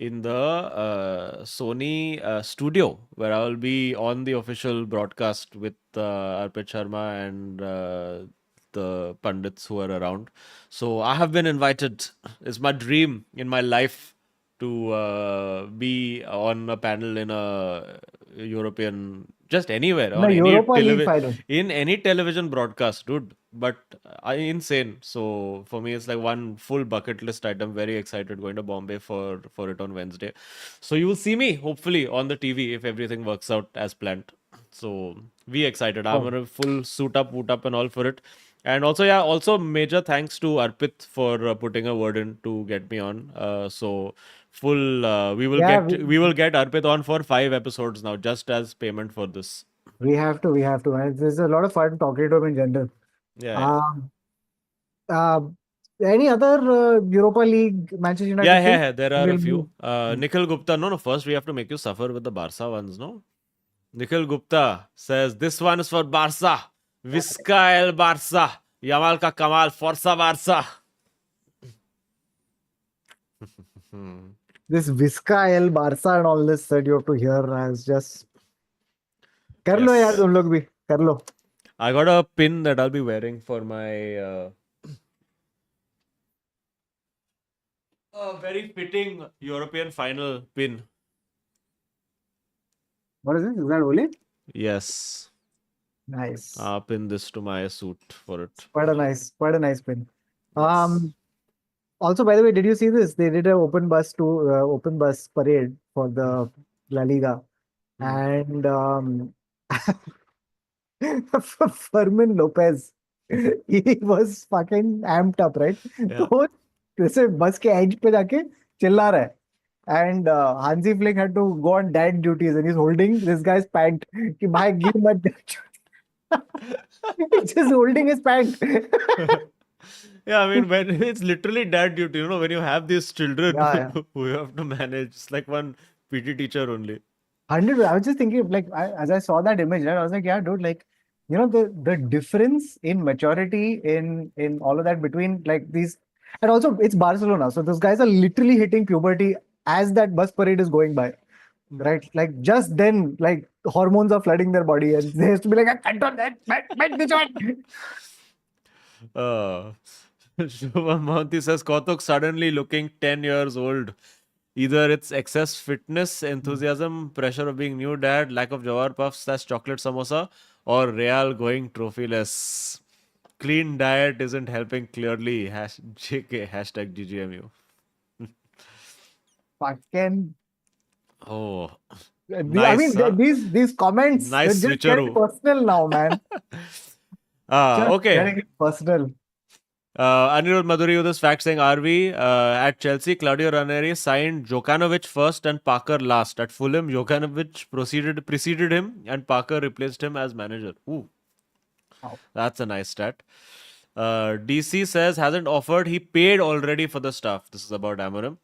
in the Sony studio where I will be on the official broadcast with Arpit Sharma and the pundits who are around. So I have been invited. It's my dream in my life to be on a panel in a European, just anywhere The on any Europa League final. in any television broadcast, dude. But insane. So for me, it's like one full bucket list item. Very excited going to Bombay for it on Wednesday. So you will see me hopefully on the TV if everything works out as planned. So be excited. I'm Oh, gonna full suit up, boot up, and all for it. And also, yeah, also major thanks to Arpit for putting a word in to get me on. So full, yeah, we will get Arpit on for 5 episodes now, just as payment for this. we have to. And there's a lot of fun talking to him in general. Yeah, yeah. Um, uh, any other Europa League Manchester Yeah, United yeah, thing? yeah, there are a Will few. be Nikhil Gupta, no, first we have to make you suffer with the Barca ones, no? Nikhil Gupta says, this one is for Barca. Visca el Barca. Yamal ka Kamal, Forza Barca. This Vizca, El Barça and all this that you have to hear as just कर लो यार Yes. तुम लोग भी कर लो. I got a pin that I'll be wearing for my very fitting European final pin. What is this? Is that Oli? Yes. Nice. I'll pin this to my suit for it. Quite a nice pin. Yes. Also, by the way, did you see this? They did an open bus parade for the La Liga, Mhm. and Fermin Lopez, he was fucking amped up, right? Yeah. तो जैसे बस के edge पे जाके चिल्ला रहा है. And Hansi Flick had to go on dad duties, and he's holding this guy's pant. कि भाई गिर मत. He's just holding his pant. Yeah, I mean, when it's literally dad duty, when you have these children Yeah, yeah. who you have to manage, it's like one PT teacher only. 100. I was just thinking, like, as I saw that image, right, I was like, yeah, dude, like, the difference in maturity in all of that between like these, and also it's Barcelona, so those guys are literally hitting puberty as that bus parade is going by, right? Like just then, like hormones are flooding their body, and they have to be like, I can't do that, man. Uh, Shubham Mohanty says Kautuk suddenly looking 10 years old. Either it's excess fitness, enthusiasm, pressure of being new dad, lack of jawar puffs / chocolate samosa, or Real going trophyless. Clean diet isn't helping clearly. JK, hashtag GGMU. Fucking, Oh, I nice, mean, huh? these comments, they're Nice just getting switcheroo. personal now, man. Just Okay. getting personal. Anirudh Madhuri with this fact saying, RV at Chelsea, Claudio Ranieri signed Jokanovic first and Parker last. At Fulham, Jokanovic preceded him and Parker replaced him as manager. Ooh, Wow. that's a nice stat. DC says, hasn't offered, he paid already for the stuff. This is about Amorim.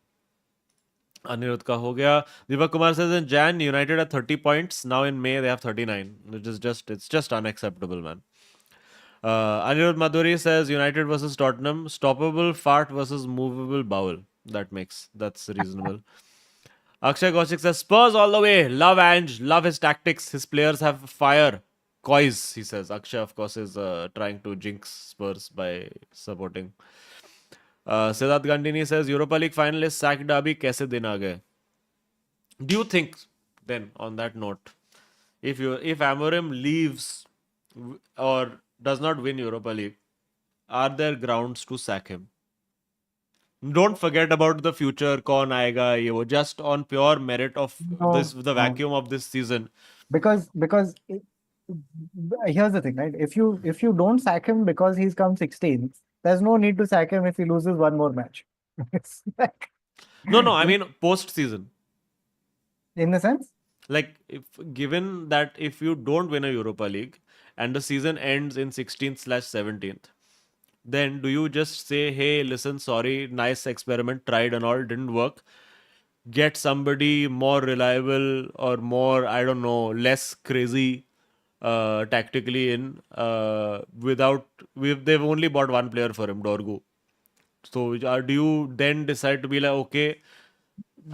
Anirudh ka ho gaya. Deepak Kumar says, in Jan, United had 30 points. Now in May, they have 39. It's just unacceptable, man. Anirudh Madhuri says United versus Tottenham, stoppable fart versus movable bowel. That's reasonable. Akshay Kaushik says Spurs all the way. Love Ange, love his tactics. His players have fire. Coys, he says. Akshay, of course, is trying to jinx Spurs by supporting. Siddharth Gandini says Europa League finalist sack derby kaise din aa gaye? Do you think then, on that note, if Amorim leaves or does not win Europa League, are there grounds to sack him? Don't forget about the future. Kaun aayega ye wo. Just on pure merit of No, the no. vacuum of this season. Because here's the thing, right? If you don't sack him because he's come 16th, there's no need to sack him if he loses one more match. It's like, No. I mean post season. in the sense, Like if given that if you don't win a Europa League and the season ends in 16th/17th, then do you just say, hey, listen, sorry, nice experiment, tried and all, didn't work. Get somebody more reliable or more, I don't know, less crazy tactically in they've only bought one player for him, Dorgu. So do you then decide to be like, okay,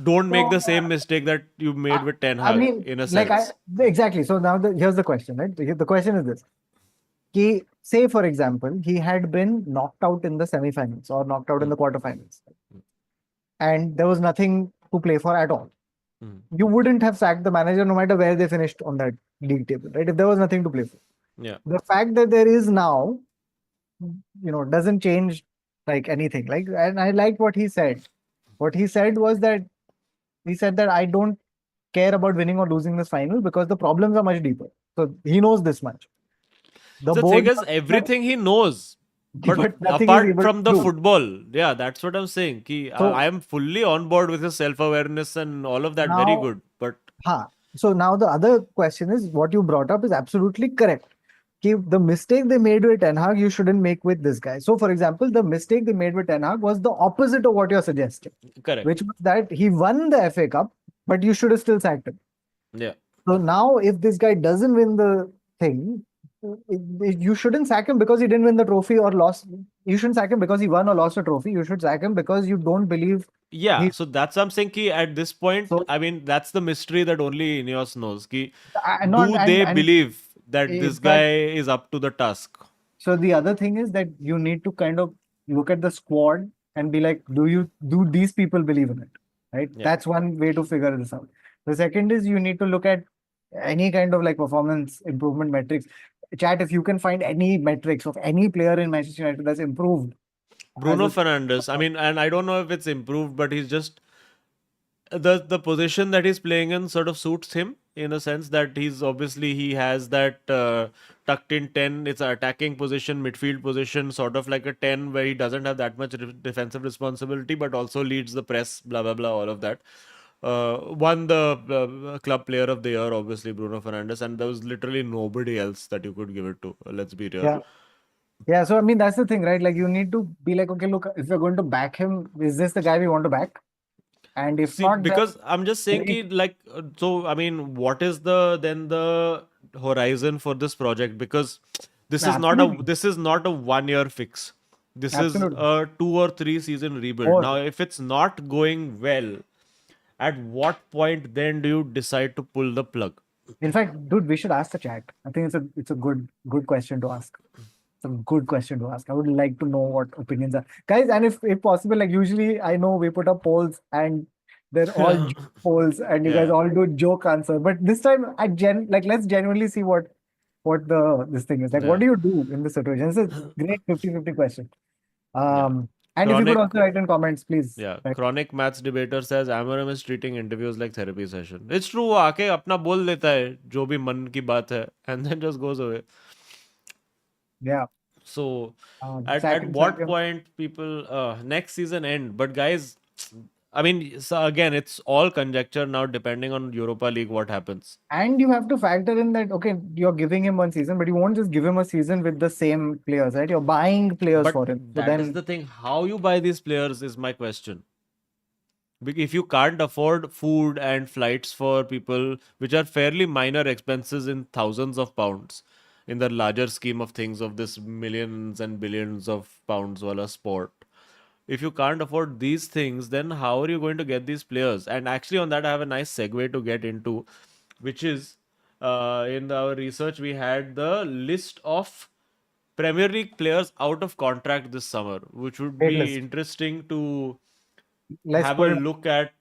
don't make so the same mistake that you made I, with Ten I Hag mean, in a like sense? exactly. So now here's the question, right? The question is this: say for example, he had been knocked out in the semifinals or knocked out in Hmm. the quarterfinals, and there was nothing to play for at all. Hmm. You wouldn't have sacked the manager no matter where they finished on that league table, right? If there was nothing to play for. Yeah. The fact that there is now, doesn't change like anything. Like, and I liked what he said. What he said was that he said that I don't care about winning or losing this final because the problems are much deeper. So he knows this much. The So the thing board, is, everything he knows, but but nothing is apart able to from the do. football, yeah, that's what I'm saying. I So am fully on board with his self-awareness and all of that. Very now, good. But so now the other question is what you brought up is absolutely correct. The mistake they made with Ten Hag, you shouldn't make with this guy. So, for example, the mistake they made with Ten Hag was the opposite of what you're suggesting, correct. which was that he won the FA Cup, but you should have still sacked him. Yeah. So now, if this guy doesn't win the thing, you shouldn't sack him because he didn't win the trophy or lost. You shouldn't sack him because he won or lost a trophy. You should sack him because you don't believe Yeah, He so that's what I'm saying. Ki at this point, so I mean, that's the mystery that only Ineos knows. Ki not do they and believe that in this guy fact, is up to the task? so the other thing is that you need to kind of look at the squad and be like, do these people believe in it? Right? Yeah. That's one way to figure this out. The second is you need to look at any kind of like performance improvement metrics. Chat, if you can find any metrics of any player in Manchester United that's improved as Bruno a Fernandes. I mean, and I don't know if it's improved, but he's just the position that he's playing in sort of suits him in a sense that he's obviously he has that tucked in 10. It's an attacking position, midfield position, sort of like a 10 where he doesn't have that much defensive responsibility but also leads the press, blah blah blah, all of that. Won the club player of the year, obviously Bruno Fernandes, and there was literally nobody else that you could give it to. Let's be real. yeah. Yeah, so I mean that's the thing, right? Like you need to be like, okay, look, if we're going to back him, is this the guy we want to back? And if See, not, then because I'm just saying, great. ki, like, so I mean, what is the horizon for this project? Because Absolutely, this is not a 1 year fix. This is absolutely. a 2 or 3 season rebuild. Now, Or if it's not going well, at what point then do you decide to pull the plug? in fact, dude, we should ask the chat. I think it's a good question to ask. It's a good question to ask. I would like to know what opinions are, guys. And if possible, like usually I know we put up polls and they're all joke polls, and you guys Yeah, all do joke answer. But this time, like let's genuinely see what the this thing is like. What yeah, do you do in this situation? It's a great 50-50 question. yeah. And if you could Chronic, also write in comments, please. yeah. Right? Chronic maths debater says Amorim is treating interviews like therapy session. It's true. वो आके अपना बोल देता है जो भी मन की बात है, and then just goes away. Yeah. So, Sack at him, sack what him. point people next season end? But guys, I mean, so again, it's all conjecture now, depending on Europa League what happens. And you have to factor in that, okay, you're giving him one season, but you won't just give him a season with the same players, right? You're buying players But for him. So that is then, the thing. How you buy these players is my question. If you can't afford food and flights for people, which are fairly minor expenses in thousands of pounds, in the larger scheme of things of this millions and billions of pounds wala sport, if you can't afford these things, then how are you going to get these players? And actually, on that, I have a nice segue to get into, which is in our research, we had the list of Premier League players out of contract this summer, which would great be list. interesting to Let's have a put it. look at.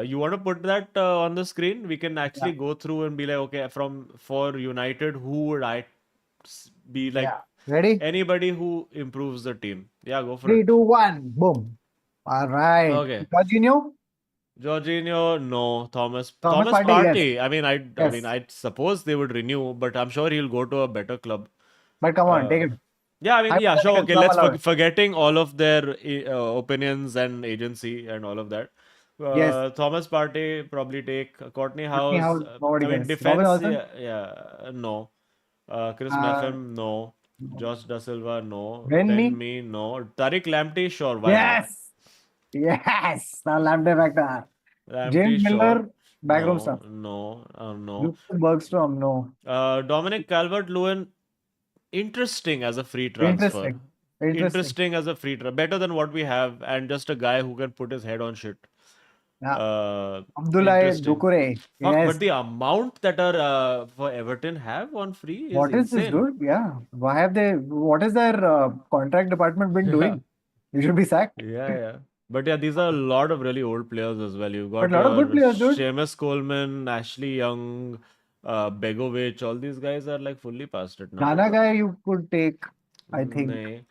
You want to put that on the screen? We can Yeah. actually go through and be like, okay, from for United, who would I be like? Yeah. Ready? Anybody who improves the team. Yeah, go for it. 3, 2, 1. Boom. All right. Okay. Jorginho, Jorginho, no. Thomas Thomas Partey, yes. Partey. I mean, Yes. I suppose they would renew, but I'm sure he'll go to a better club. But come on, Uh, take it. yeah, I mean, yeah, sure. Hypothetical, Okay, so I'm let's allowed. forgetting all of their opinions and agency and all of that. Yes. Thomas Partey probably take Courtney Courtney House. House, nobody I mean, cares. Robin defense. Olsen, Yeah, yeah, no. Chris uh, Meffam, no. Josh Da Silva, no. Ben Ben Me. Me, no. Tariq Lamptey, sure, why not? Yes. Yes. Now Lambda factor. Lamptey, James sure. Miller, backroom No, stuff. no, no. Lucas Bergstrom, no. Dominic Calvert-Lewin, interesting as a free transfer. Interesting. Interesting. Interesting as a free transfer. Better than what we have, and just a guy who can put his head on shit. Yeah. Abdullah Interesting. Doucouré. Fuck, but Yes. the amount that are for Everton have on free is What is this, insane. dude? Yeah. What is their contract department been Yeah, doing? You should be sacked. yeah. But yeah, these are a lot of really old players as well. You But got a lot of good your players, dude. Seamus Coleman, Ashley Young, Begovic. All these guys are like fully past it now. Ghana guy you could take, I think. Nay.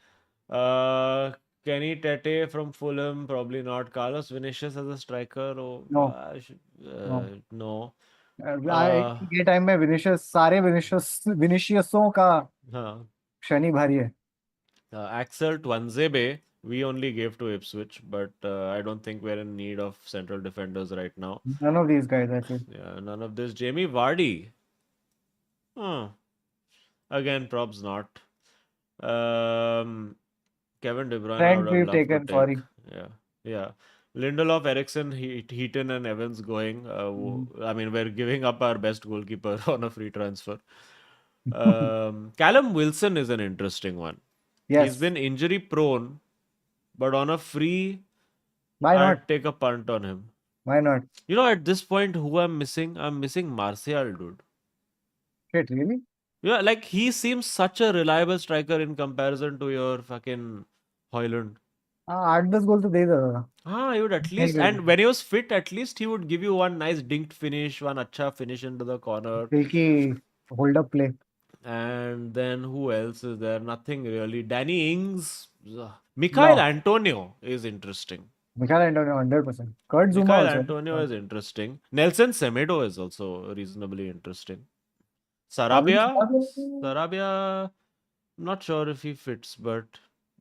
Uh, Kenny Tete from Fulham, probably not. Carlos Vinicius as a striker, oh, No, no. no. I Uh, ये time में विनिशियसों का huh. Shani भारी है. Axel Twanzebe, we only gave to Ipswich, but I don't think we're in need of central defenders right now. None of these guys, I feel. Yeah, none of this. Jamie Vardy. Huh. Again, props not. Um, Kevin De Bruyne, I would Trent have we've loved to taken, take. sorry. Yeah, yeah. Lindelof, Eriksson, Heaton, and Evans going. I mean, we're giving up our best goalkeeper on a free transfer. Callum Wilson is an interesting one. He's Yes. been injury prone, but on a free. Why not? I'd take a punt on him. Why not? You know, at this point, who I'm missing? I'm missing Martial, dude. Shit, really? Yeah, like he seems such a reliable striker in comparison to your fucking Hoyland. हाँ 8-10 गोल तो दे देगा Ah, he would at नहीं least, करके and when he was fit, at least he would give you one nice dinked finish, one acha finish into the corner. tricky hold up play. And then who else is there? Nothing really. Danny Ings. Ugh. Mikhail No, Antonio is interesting. Mikel Antonio 100%. Kurt Zuma Mikhail also. Antonio is interesting. Nelson Semedo is also reasonably interesting. Pablo Sarabia, Sarabia. Sarabia, not sure if he fits, but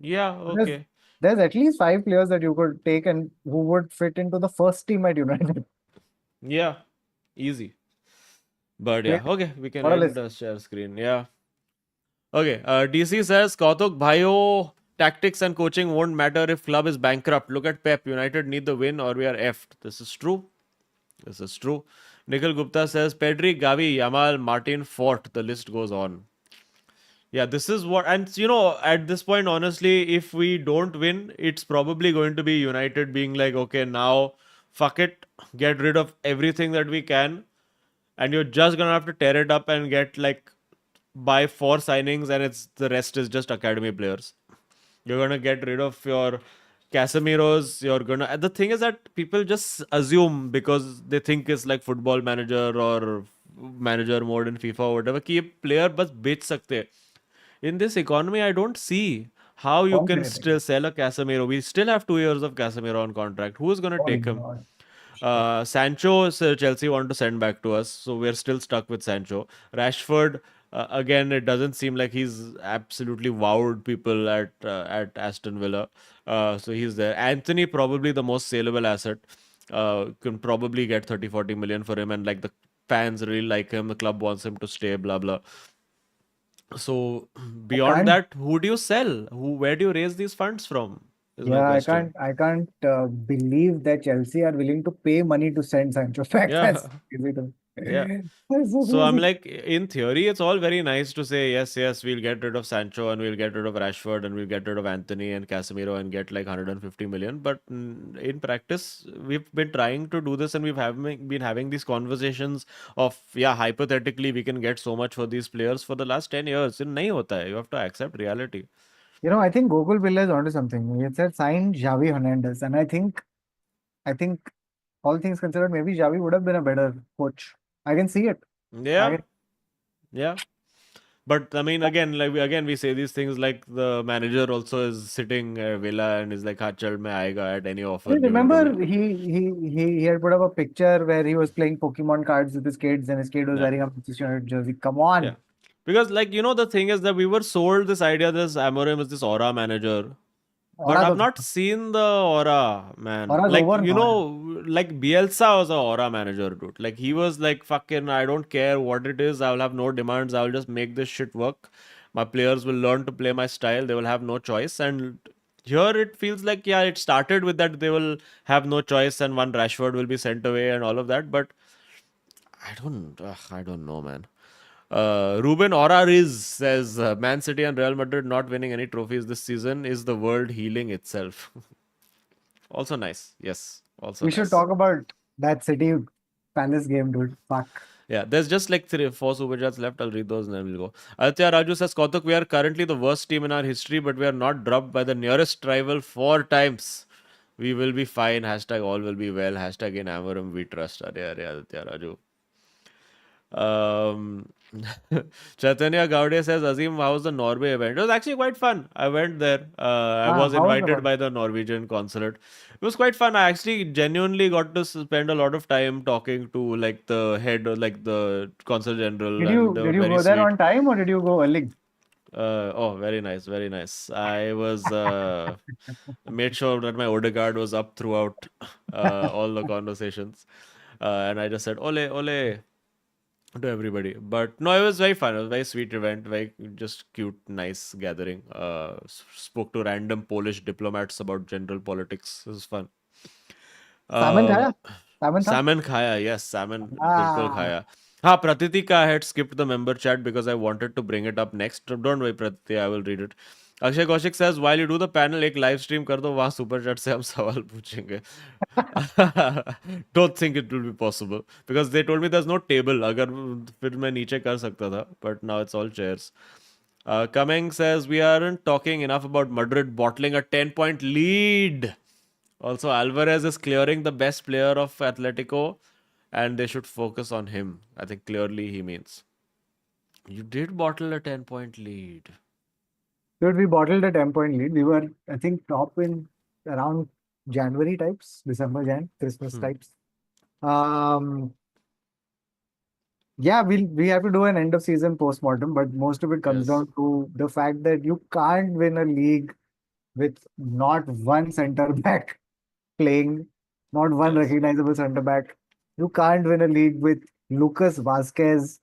yeah, There's, okay. there's at least 5 players that you could take and who would fit into the first team at United. Yeah, easy. But yeah, Great. okay, we can What a end list. the share screen. Yeah. Okay, DC says Kautuk Bhayo tactics and coaching won't matter if club is bankrupt. Look at Pep. United need the win or we are effed. This is true. This is true. Nikhil Gupta says Pedri, Gavi, Yamal, Martin, Fort. The list goes on. Yeah, this is what, and you know, at this point, honestly, if we don't win, it's probably going to be United being like, okay, now fuck it, get rid of everything that we can, and you're just gonna have to tear it up and get like buy 4 signings, and it's the rest is just academy players. You're gonna get rid of your Casemiro's. You're gonna. And the thing is that people just assume because they think it's like football manager or manager mode in FIFA or whatever. कि ये player बस बेच सकते हैं. In this economy, I don't see how you कौन can करेगा? still sell a Casemiro. We still have 2 years of Casemiro on contract. Who is gonna Oh take him? God. Shit. Sancho, Chelsea want to send back to us, so we're still stuck with Sancho. Rashford, again, it doesn't seem like he's absolutely wowed people at Aston Villa, so he's there. Anthony, probably the most saleable asset, can probably get 30-40 million for him, and like the fans really like him, the club wants him to stay, blah blah. So I beyond can't. that, who do you sell? Where do you raise these funds from? Is my Yeah, I question. can't. I can't believe that Chelsea are willing to pay money to send Sancho back. Yeah, That's crazy to yeah. me. That's so So I'm crazy. like, in theory, it's all very nice to say, yes, yes, we'll get rid of Sancho and we'll get rid of Rashford and we'll get rid of Anthony and Casemiro and get like 150 million. But in practice, we've been trying to do this and been having these conversations of, yeah, hypothetically, we can get so much for these players for the last 10 years. It nahi hota hai. You have to accept reality. I think Gokul Pillai is onto something. He said sign Xavi Hernandez, and I think all things considered, maybe Xavi would have been a better coach. I can see it. I Yeah, can, yeah. But I mean, again, again, we say these things like the manager also is sitting at Villa and is like, "Ha, chal, main aayega at any I offer given to me." remember he had put up a picture where he was playing Pokemon cards with his kids, and his kid was Yeah, wearing a Manchester United jersey. Come yeah. on, Because like the thing is that we were sold this idea this Amorim is this aura manager, but Aura I've to not seen the aura, man. Aura's Like over now. like Bielsa was a aura manager, dude. Like he was like fucking. I don't care what it is. I will have no demands. I will just make this shit work. My players will learn to play my style. They will have no choice. And here it feels like yeah, it started with that they will have no choice and one Rashford will be sent away and all of that. But I don't know, man. Ruben Orariz says Man City and Real Madrid not winning any trophies this season is the world healing itself. Also nice. Yes. Also We should nice. talk about that City Palace game, dude. Fuck. Yeah, there's just like 4 super chats left. I'll read those and then we'll go. Aditya Raju says, Kautuk, we are currently the worst team in our history, but we are not dropped by the nearest rival 4 times. We will be fine. Hashtag all will be well. Hashtag in Amorim we trust. Are Aditya Raju. Um, Chaitanya Gaude says, Azim, how was the Norway event? It was actually quite fun. I went there. I Ah, was how was the invited one? by the Norwegian consulate. It was quite fun. I actually genuinely got to spend a lot of time talking to like the head or like the consul general, Did and you they were did you very go there sweet. on time or did you go early? Oh, very nice, very nice. I was made sure that my Odegaard was up throughout all the conversations, and I just said "Ole, ole" to everybody. But no, it was very fun. It was a very sweet event, very just cute, nice gathering. Spoke to random Polish diplomats about general politics. It was fun. Salmon Um, khaya? Salmon tha? salmon khaya, yes, salmon bilkul Ah, khaya. Ha, Pratitika, I had skipped the member chat because I wanted to bring it up next. Don't worry, Pratiti, I will read it. Akshay Kaushik says, while you do the panel, एक live stream कर दो, वहाँ super chat से हम सवाल पूछेंगे. Don't think it will be possible because they told me there's no table. अगर फिर मैं नीचे कर सकता था, but now it's all chairs. Cumming says we aren't talking enough about Madrid bottling a 10-point lead. Also, Alvarez is clearing the best player of Atletico, and they should focus on him. I think clearly he means. You did bottle a 10-point lead. Dude, we bottled a 10-point lead. We were, I think, top in around January types, December, Jan, Christmas types. Yeah, we have to do an end of season postmortem, but most of it comes Yes. down to the fact that you can't win a league with not one center back playing, not one Yes. recognizable center back. You can't win a league with Lucas Vasquez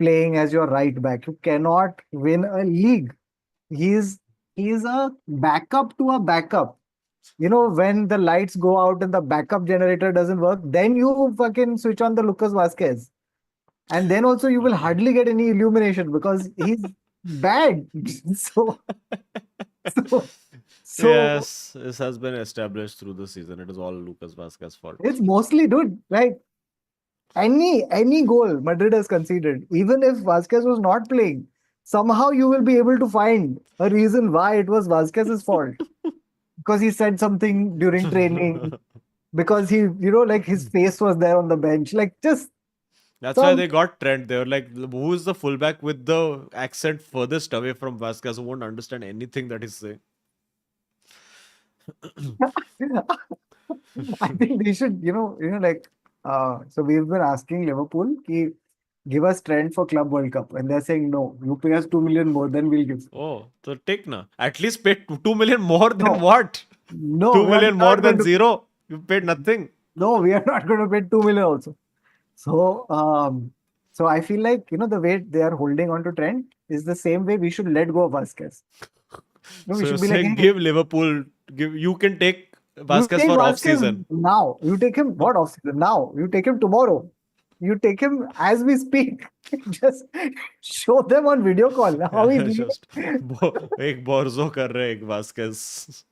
playing as your right back. You cannot win a league. He's he's a backup to a backup. You know, when the lights go out and the backup generator doesn't work, then you fucking switch on the Lucas Vasquez. And then also you will hardly get any illumination because he's bad. so, so, so Yes, this has been established through the season. It is all Lucas Vasquez's fault. it's mostly, dude, like any goal Madrid has conceded, even if Vasquez was not playing, somehow you will be able to find a reason why it was Vasquez's fault. Because he said something during training, because he, like his face was there on the bench. Like just That's why some they got Trent. They were like, who is the fullback with the accent furthest away from Vasquez who won't understand anything that he's saying? I think they should, so we've been asking Liverpool, give us Trent for Club World Cup. And they're saying, no, you pay us 2 million more, then we'll give. Oh, so take na. At least pay 2 million more than No. what? No, 2 we are million more not going than to, zero. You paid nothing. no, we are not going to pay 2 million also. So I feel like, the way they are holding on to Trent is the same way we should let go of Vasquez. No, we So you're should be like, saying hey, give Liverpool, you can take you Vasquez take for off Vasquez season. now. You take him, what off season? Now. You take him tomorrow. You take him as we speak. Just show them on video call how he's doing. Just एक बोर्जो कर रहे एक Vasquez.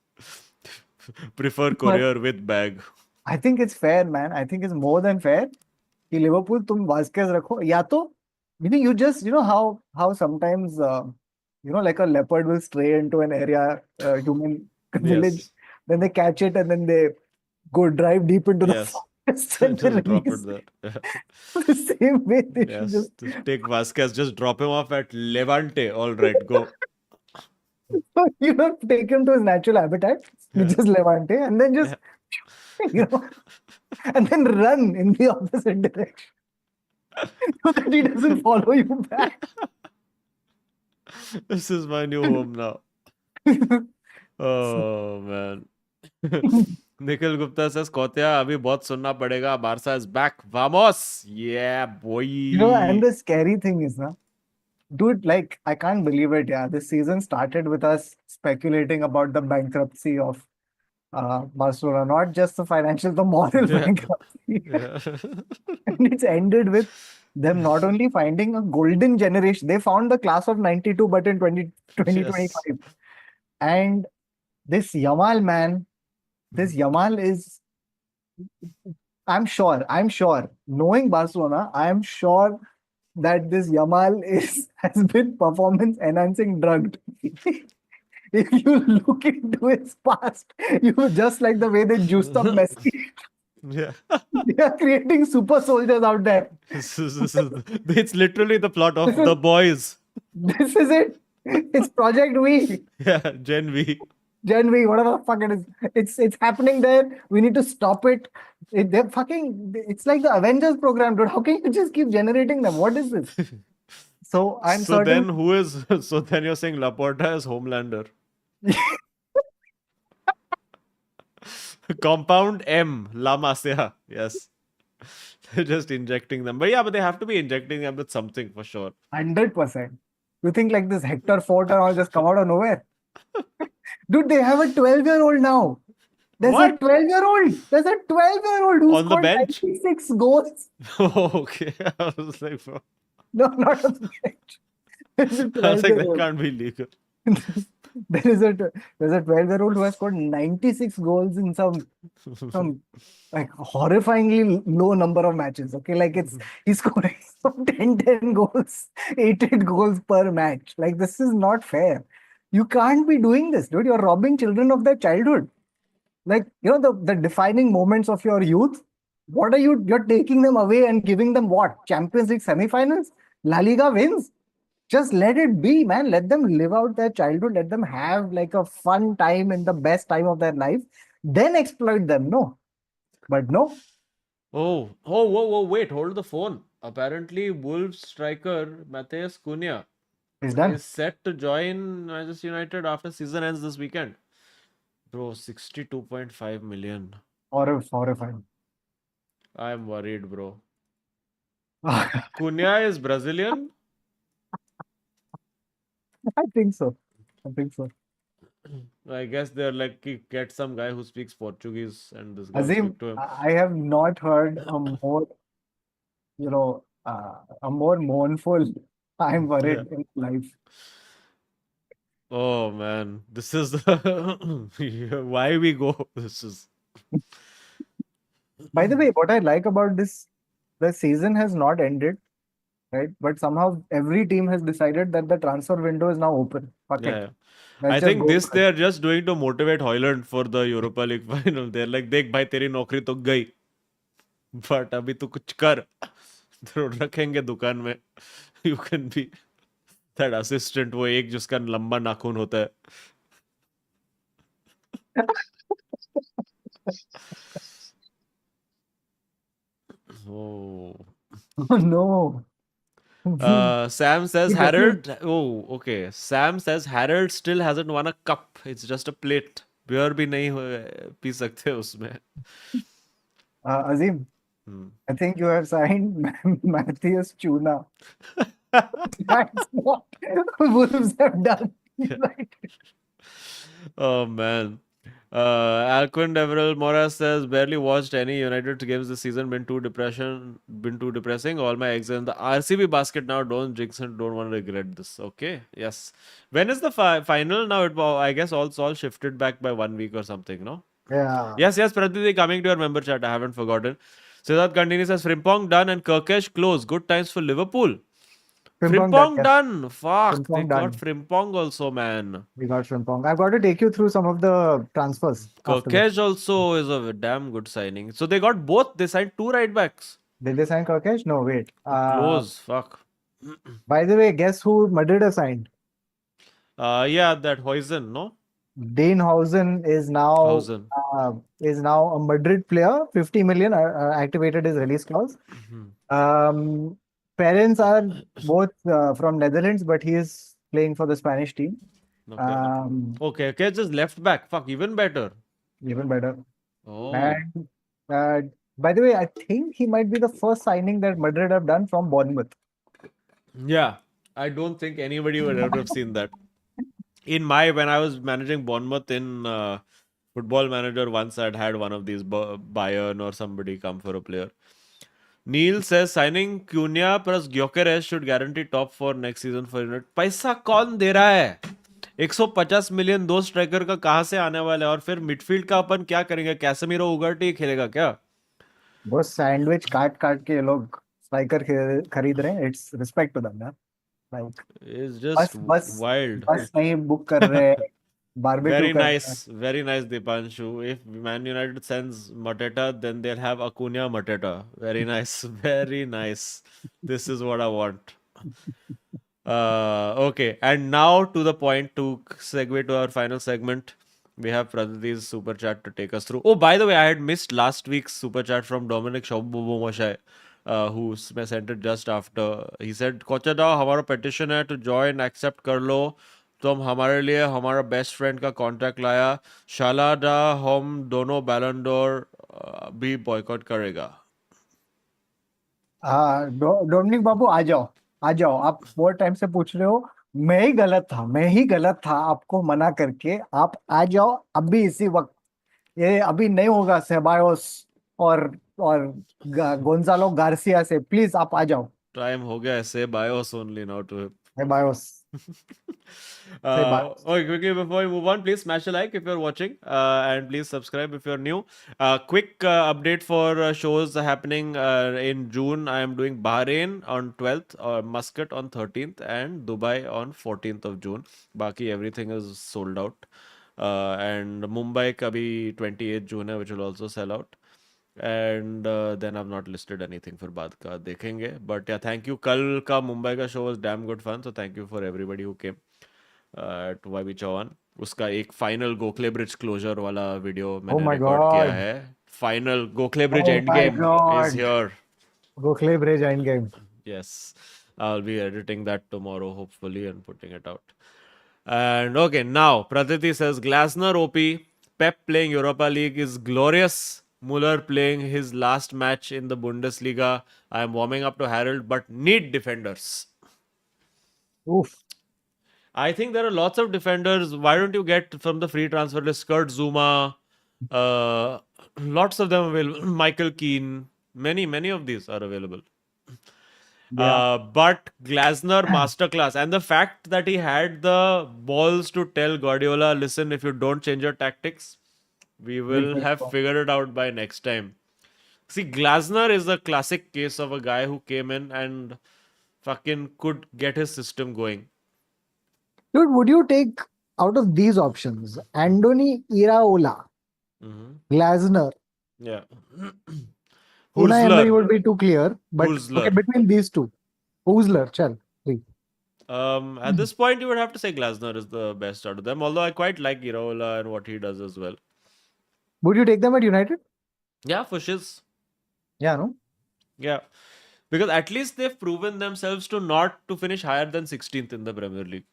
Prefer courier with bag. I think it's fair, man. I think it's more than fair. कि Liverpool तुम Vasquez रखो या तो you just how sometimes like a leopard will stray into an area, human village, Yes. then they catch it and then they go drive deep into the Yes. forest and they Just drop release it there. the same way they should Yes. Just take Vasquez, just drop him off at Levante. All right, go. take him to his natural habitat, which Yeah. is Levante, and then just and then run in the opposite direction so that he doesn't follow you back. This is my new home now. Oh man. Nikhil Gupta says, Kotya, अभी बहुत सुनना पड़ेगा. Barca is back. Vamos! Yeah, boy. And the scary thing is, dude, like, I can't believe it. Yeah, this season started with us speculating about the bankruptcy of Barcelona, not just the financial, the moral bankruptcy. Yeah. And it's ended with them not only finding a golden generation, they found the class of 92, but in 2025. Yes. And this Yamal, man, this Yamal is, I'm sure, knowing Barcelona, I'm sure that this Yamal has been performance enhancing drugged. If you look into his past, you just like the way they juiced up Messi. Yeah. They are creating super soldiers out there. It's literally the plot of The Boys. This is it. It's Project V. Yeah, Gen V. Gen V, whatever the fuck it is. It's happening there. We need to stop it. They're fucking. It's like the Avengers program, dude. How can you just keep generating them? What is this? So I'm So certain. then who is? So then you're saying Laporta is Homelander. Compound M, La Masia. Yes. Just injecting them. But yeah, but they have to be injecting them with something for sure. 100%. You think like this Hector Fort and all just come out of nowhere? Dude, they have a 12-year-old now. There's a What? 12-year-old. There's a 12-year-old who's On the scored bench? 96 goals. Oh, okay. I was like, bro. No, not on the bench. There's a I was like, that 12-year-old. can't be legal. There's a 12-year-old who has scored 96 goals in some like horrifyingly low number of matches. Okay, like he's scoring some 10 goals, 8 goals per match. Like this is not fair. You can't be doing this, dude. You're robbing children of their childhood. Like, the defining moments of your youth. What are you're taking them away and giving them what? Champions League semifinals? La Liga wins? Just let it be, man. Let them live out their childhood. Let them have like a fun time in the best time of their life. Then exploit them. No. But no, whoa, wait, hold the phone. Apparently, Wolves striker Matheus Cunha it's is done. set to join Manchester United after season ends this weekend. Bro, 62.5 million. Horrifying. I'm worried, bro. I Cunha is Brazilian. think so. I think so. I guess they're like, get some guy who speaks Portuguese and this guy will Azim, speak to him. I have not heard a more mournful I'm Yeah. worried in life. Oh man, this is the why we go. This is By the way, what I like about this, the season has not ended, right? But somehow every team has decided that the transfer window is now open. Fuck yeah, it. yeah. Let's I just think go this for it. they're just doing to motivate Hoyland for the Europa League final. They're like, देख भाई तेरी नौकरी तो गई, but अभी तू कुछ कर. तो रखेंगे दुकान में. You can be that assistant, वो एक जिसका लंबा नाखून होता है. Oh. Oh no. Sam says Keep listening. Harold. Oh, okay. Sam says Harold still hasn't won a cup. It's just a plate. Beer भी नहीं पी सकते उसमें. Azim, Hmm. I think you have signed Matthias Tuna. That's what Wolves have done. Right. Oh man. Alquin Deverell Mora says barely watched any United games this season. Been too depressing. All my eggs are in the RCB basket now. Don't jinx and don't want to regret this. Okay. Yes. When is the final now? I guess all shifted back by 1 week or something. No. Yeah. Yes. Praditi, coming to your member chat. I haven't forgotten. Siddharth continues says Frimpong done and Kirkesh close. Good times for Liverpool. Frimpong done. Frimpong Yes. done. Fuck. They Frimpong got done. Frimpong also, man. We got Frimpong. I've got to take you through some of the transfers after this. Kirkesh also is a damn good signing. So they got both. They signed two right backs. Did they sign Kirkesh? No, wait. Close. Fuck. By the way, guess who Madrid has signed? Yeah, that Hoysen, no? Dane Hausen Hausen. is now a Madrid player. 50 million activated his release clause. Um, Parents are both from Netherlands, but he is playing for the Spanish team. Okay. Okay, just left back. Fuck, even better. Even better. Oh. And by the way, I think he might be the first signing that Madrid have done from Bournemouth. Yeah. I don't think anybody would ever have seen that. When I was managing Bournemouth in Football Manager, once I'd had one of these Bayern or somebody come for a player. Neil says signing Cunha plus Gyökeres should guarantee top 4 next season for United. पैसा कौन दे रहा है? 150 million दो striker का कहां से आने वाला है? और फिर मिडफील्ड का अपन क्या करेंगे? कैसेमीरो उगार्टी खेलेगा क्या? वो सैंडविच काट काट के ये लोग स्ट्राइकर खरीद रहे हैं. इट्स रिस्पेक्ट टू देम यार. Like It's just wild. बस नहीं बुक कर रहे हैं. बारबेक्यू Very कर रहे हैं. nice, very nice, Dipanshu. If Man United sends Mateta, then they'll have Acuna Mateta. Very nice, very nice. This is what I want. Okay, and now to the point, to segue to our final segment. We have Praditi's super chat to take us through. Oh, by the way, I had missed last week's super chat from Dominic Shobbomoshai, who sent it just after. He said, "Kochada, हमारा petition है to join, accept कर लो. तुम हमारे लिए हमारा best friend का contract लाया. शालाडा हम दोनों बैलेंडोर भी बॉयकॉट करेगा." हाँ, डोमिनिक बाबू आ जाओ. आ जाओ. आप बहुत टाइम से पूछ रहे हो. मैं ही गलत था आपको मना करके. आप आ जाओ अभी इसी वक्त. ये अभी नहीं होगा सेबायोस और गोंजालो गार्सिया से. प्लीज आप आ जाओ. टाइम हो गया ऐसे बायोस ओनली नाउ टू. सेबायोस Say bye. Okay, quickly before we move on, please smash a like if you're watching, and please subscribe if you're new. Quick update for shows happening in June. I am doing Bahrain on 12th, Muscat on 13th, and Dubai on 14th of June. Baki everything is sold out. And Mumbai ka bhi 28th June hai, which will also sell out. And then I've not listed anything for बाद का देखेंगे. But yeah, thank you. कल का मुंबई का show was damn good fun. So thank you for everybody who came to YB Chauhan. उसका एक final Gokhale bridge closure वाला video Oh मैंने my रिकॉर्ड किया God. है. Final Gokhale bridge Oh and my game is God. here. Gokhale Bridge Endgame. Yes, I'll be editing that tomorrow, hopefully, and putting it out. And okay, now Praditi says Glasner OP, Pep playing Europa League is glorious. Muller playing his last match in the Bundesliga. I am warming up to Harold, but need defenders. Oof. I think there are lots of defenders. Why don't you get from the free transfer list Kurt Zuma? Uh, Lots of them available. Michael Keane. Many of these are available. Yeah. But Glasner masterclass, and the fact that he had the balls to tell Guardiola, listen, if you don't change your tactics, we We'll will take have off. figured it out by next time. See, Glasner is a classic case of a guy who came in and fucking could get his system going. Dude, would you take out of these options Andoni Iraola, Hmm. Glasner, Yeah. Unai Emery Hurzler. would be too clear, but okay, Hurzler. between these two, Oozler, chal, three. At this point, you would have to say Glasner is the best out of them, although I quite like Iraola and what he does as well. Would you take them at United? Yeah, for shiz. Yeah, no? Yeah. Because at least they've proven themselves to not to finish higher than 16th in the Premier League.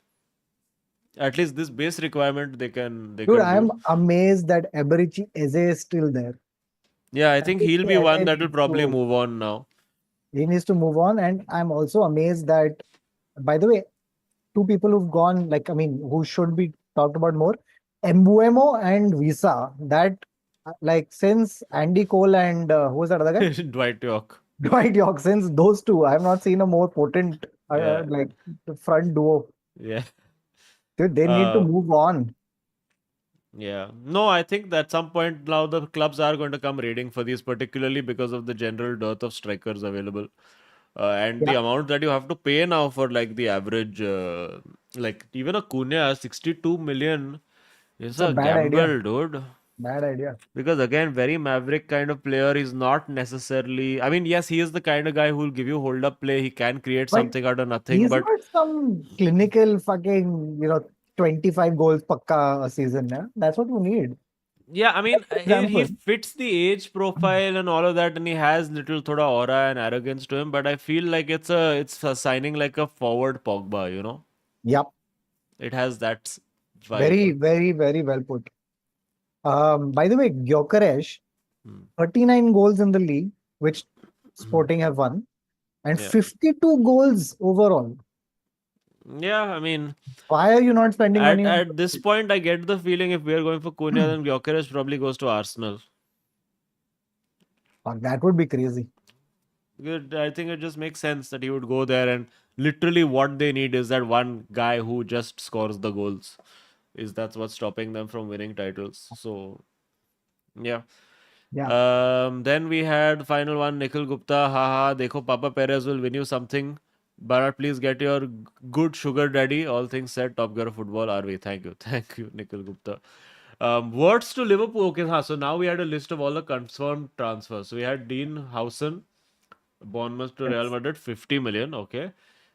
At least this base requirement they Dude, can I'm do. amazed that Eberici Eze is still there. Yeah, I think he'll Eberici be one Eze that will needs probably to move on now. he needs to move on. And I'm also amazed that, by the way, two people who've gone, like, I mean, who should be talked about more, Embuemo and Visa. That, like, since Andy Cole and who was that other guy? Dwight York. Dwight York, since those two, I have not seen a more potent, Yeah. like, front duo. Yeah. They need to Uh, move on. yeah. No, I think that at some point now the clubs are going to come raiding for these, particularly because of the general dearth of strikers available. And the Yeah, amount that you have to pay now for like the average, like even a Cunha, 62 million is it's a a bad idea. gamble, dude. Bad idea. Because again, very maverick kind of player is not necessarily. I mean, yes, he is the kind of guy who will give you hold up play. He can create But something out of nothing. he's But not some clinical fucking, 25 goals pakka a season. Yeah? That's what you need. yeah, I mean, For he example, fits the age profile and all of that, and he has little thoda aura and arrogance to him. But I feel like it's a signing like a forward Pogba. yep, It has that very, vibe. very, very well put. By the way, Gyökeres, Hmm. 39 goals in the league, which Hmm. Sporting have won, and Yeah, 52 goals overall. yeah. I mean, Why are you not spending at money on at this point, I get the feeling if we are going for Cunha, then Gyökeres probably goes to Arsenal. Fuck, that would be crazy. Good. I think it just makes sense that he would go there, and literally what they need is that one guy who just scores the goals. That's what's stopping them from winning titles. So yeah. Yeah. Then we had final one, Nikhil Gupta. Haha, dekho Papa Perez will win you something. But please get your good sugar daddy. All things said, Top Gear of Football RV. Thank you. Thank you, Nikhil Gupta. Words to Liverpool. Okay, so now we had a list of all the confirmed transfers. So we had Dean Howson, Bournemouth to Real Yes. Madrid, 50 million. Okay.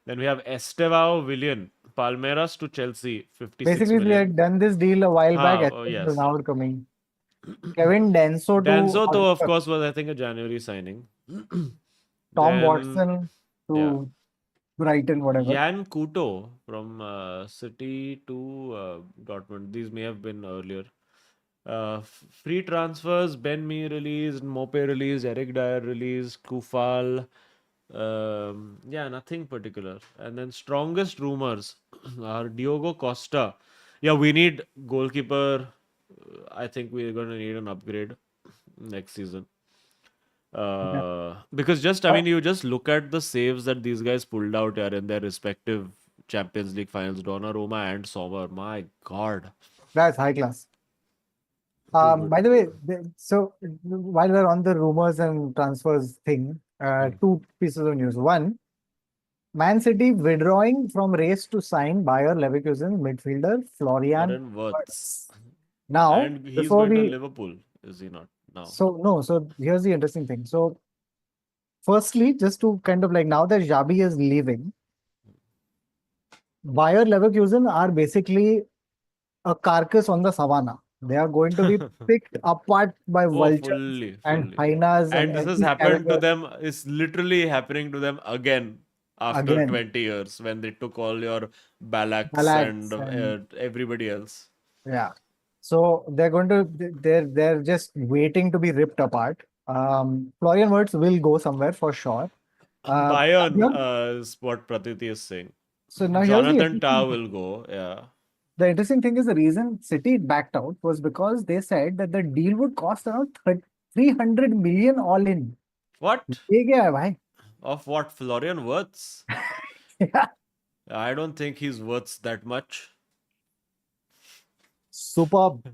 Then we have Estevao Willian, Palmeiras to Chelsea, 56 Basically, we million. had done this deal a while back. Oh, Ethel is yes. now coming. Kevin Denso to Danzo, though, of course, was I think a January signing. Tom Then, Watson yeah, to Brighton, whatever. Jan Kuto from City to Dortmund. These may have been earlier. Free transfers: Ben Mee released, Mope released, Eric Dyer released, Kufal. Yeah, nothing particular. And then strongest rumors are Diogo Costa. Yeah, we need goalkeeper. I think we're going to need an upgrade next season. Yeah. Because just, I Uh, mean, you just look at the saves that these guys pulled out here in their respective Champions League finals, Donnarumma and Sommer. My God, That's high class. too good. By the way, so while we're on the rumors and transfers thing, Hmm. two pieces of news. One, Man City withdrawing from race to sign Bayer Leverkusen midfielder Florian Florian Wirtz. Wirtz. Now, And he's before going to we, Liverpool, is he not? Now. so no, so here's the interesting thing. So, firstly, just to kind of like now that Xabi is leaving, Bayer Leverkusen are basically a carcass on the savannah. They are going to be picked apart by Oh, vultures fully, and fully. hyenas and And this has every happened to scavenger them, it's literally happening to them again after again. 20 years when they took all your Balaks and Balads and everybody else. yeah. So they're going to they're just waiting to be ripped apart. Florian Wirtz will go somewhere for sure. Bayern Yeah. is what Pratiti is saying. So now here's the Jonathan interesting Tah thing. will go, yeah. The interesting thing is the reason City backed out was because they said that the deal would cost around 300 million all in. What? ये क्या है भाई? Of what? Florian Wirtz? Yeah. I don't think he's worth that much. Superb,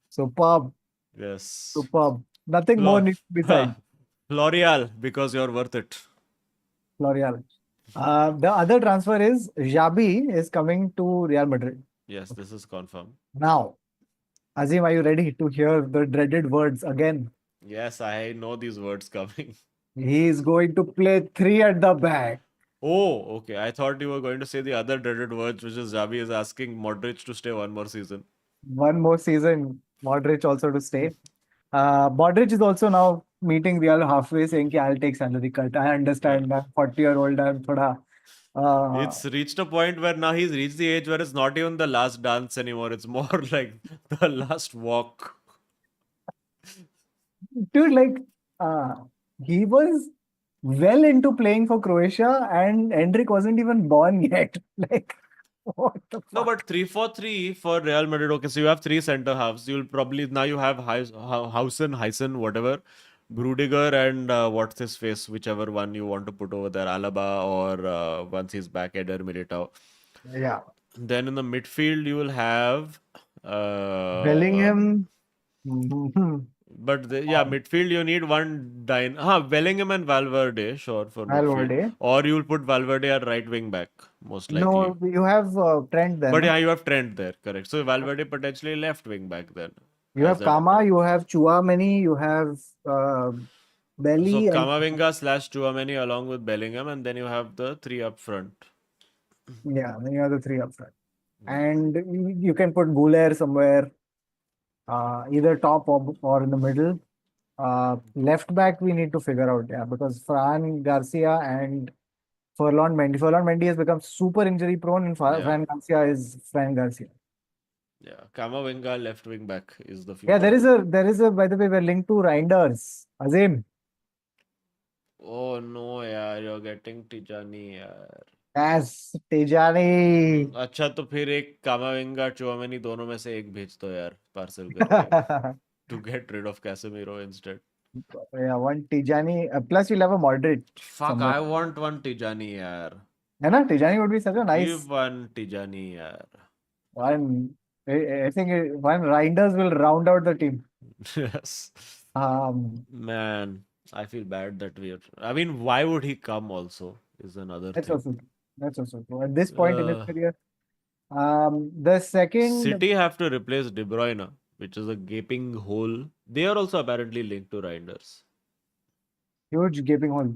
superb, Yes. superb. Nothing more Flo- needs to be said. L'Oreal, because you're worth it. L'Oreal. The other transfer is Xabi is coming to Real Madrid. Yes, this is confirmed. Now, Azim, are you ready to hear the dreaded words again? Yes, I know these words coming. He is going to play three at the back. Oh, okay. I thought you were going to say the other dreaded words, which is Xavi is asking Modric to stay one more season. One more season, Modric also to stay. Modric is also now meeting Real halfway, saying, कि I'll take salary cut. I Yeah. understand. I'm 40-year-old. I'm thoda. Uh, It's reached a point where now he's reached the age where it's not even the last dance anymore. It's more like the last walk. dude, like, uh, he was well into playing for Croatia, and Hendrik wasn't even born yet. Like, what the No, fuck? but 3-4-3 for Real Madrid. Okay, so you have three center halves. You'll probably now you have Hausen, whatever, Brudiger, and what's his face, whichever one you want to put over there, Alaba or once he's back, Eder Militao. Yeah. Then in the midfield you will have, uh, Bellingham. Mhm. but yeah, midfield you need one Bellingham and Valverde, sure for midfield, Valverde. or you'll put Valverde at right wing back most likely. No, you have Trent there, But no? yeah, you have Trent there, correct. So Valverde potentially left wing back then. You have As a Kama, you have Chouameni, you have so Belly, and Kamavinga slash Chouameni along with Bellingham, and then you have the three up front. yeah, then you have the three up front. And you can put Guler somewhere, either top or in the middle. Left back, we need to figure out, yeah, because Fran Garcia and Furlong Mendy has become super injury prone, and Yeah, Fran Garcia is Fran Garcia. yeah. Kamavinga left wing back is the Yeah, future. there is a, by the way, we're linked to Reinders. Azim, Oh no, yeah, you're getting Tijani, यार. yes, Tejani. अच्छा तो फिर एक कामाविंगा Tchouameni दोनों में से एक भेज दो यार पार्सल करके to get rid of Casemiro instead. Yeah, one Tijani. Plus, you'll have a Modric Fuck, somewhere. I want one Tijani यार. है ना? Tijani would be such a Give nice one Tijani यार. one. I think one Reinders will round out the team. Yes. Um, Man, I feel bad that we're. I mean, why would he come also is another that's thing. also true. That's also true. At this point in his Uh, career, the second City have to replace De Bruyne, which is a gaping hole. They are also apparently linked to Reinders. huge gaping hole.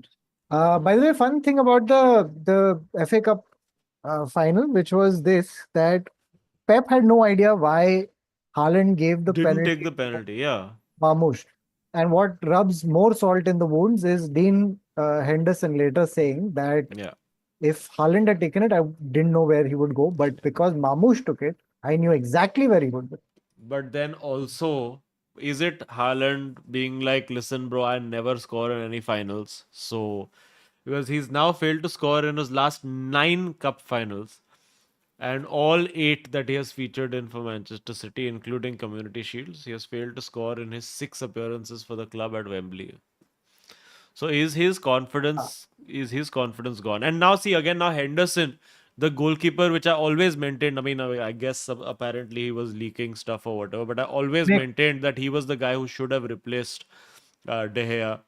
By the way, fun thing about the FA Cup final, which was this, that Pep had no idea why Haaland gave the Didn't take penalty the to penalty, yeah. Marmoush. And what rubs more salt in the wounds is Dean Henderson later saying that Yeah. if Haaland had taken it, I didn't know where he would go. But because Marmoush took it, I knew exactly where he would go. But then also, is it Haaland being like, listen, bro, I never score in any finals. So, because he's now failed to score in his last 9 cup finals. And all 8 that he has featured in for Manchester City, including Community Shields, he has failed to score in his 6 appearances for the club at Wembley. So is his confidence gone? And now see again now Henderson the goalkeeper, which I always maintained. I mean, I guess apparently he was leaking stuff or whatever, but I always Nick, maintained that he was the guy who should have replaced De Gea,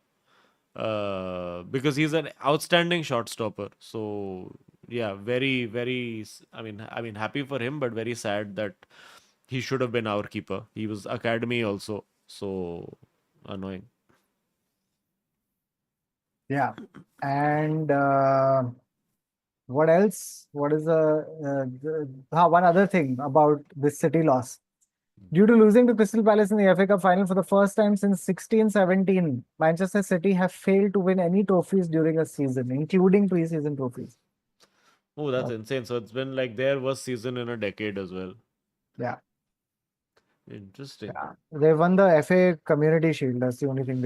because he's an outstanding shot stopper. So yeah, very, very. I mean, happy for him, but very sad that he should have been our keeper. He was academy also, so annoying. yeah. And what else? What is one other thing about this City loss? Due to losing to Crystal Palace in the FA Cup final for the first time since 16-17, Manchester City have failed to win any trophies during a season, including pre-season trophies. Oh, that's Uh, insane. So it's been like their worst season in a decade as well. yeah, Interesting. yeah. They won the FA Community Shield. That's the only thing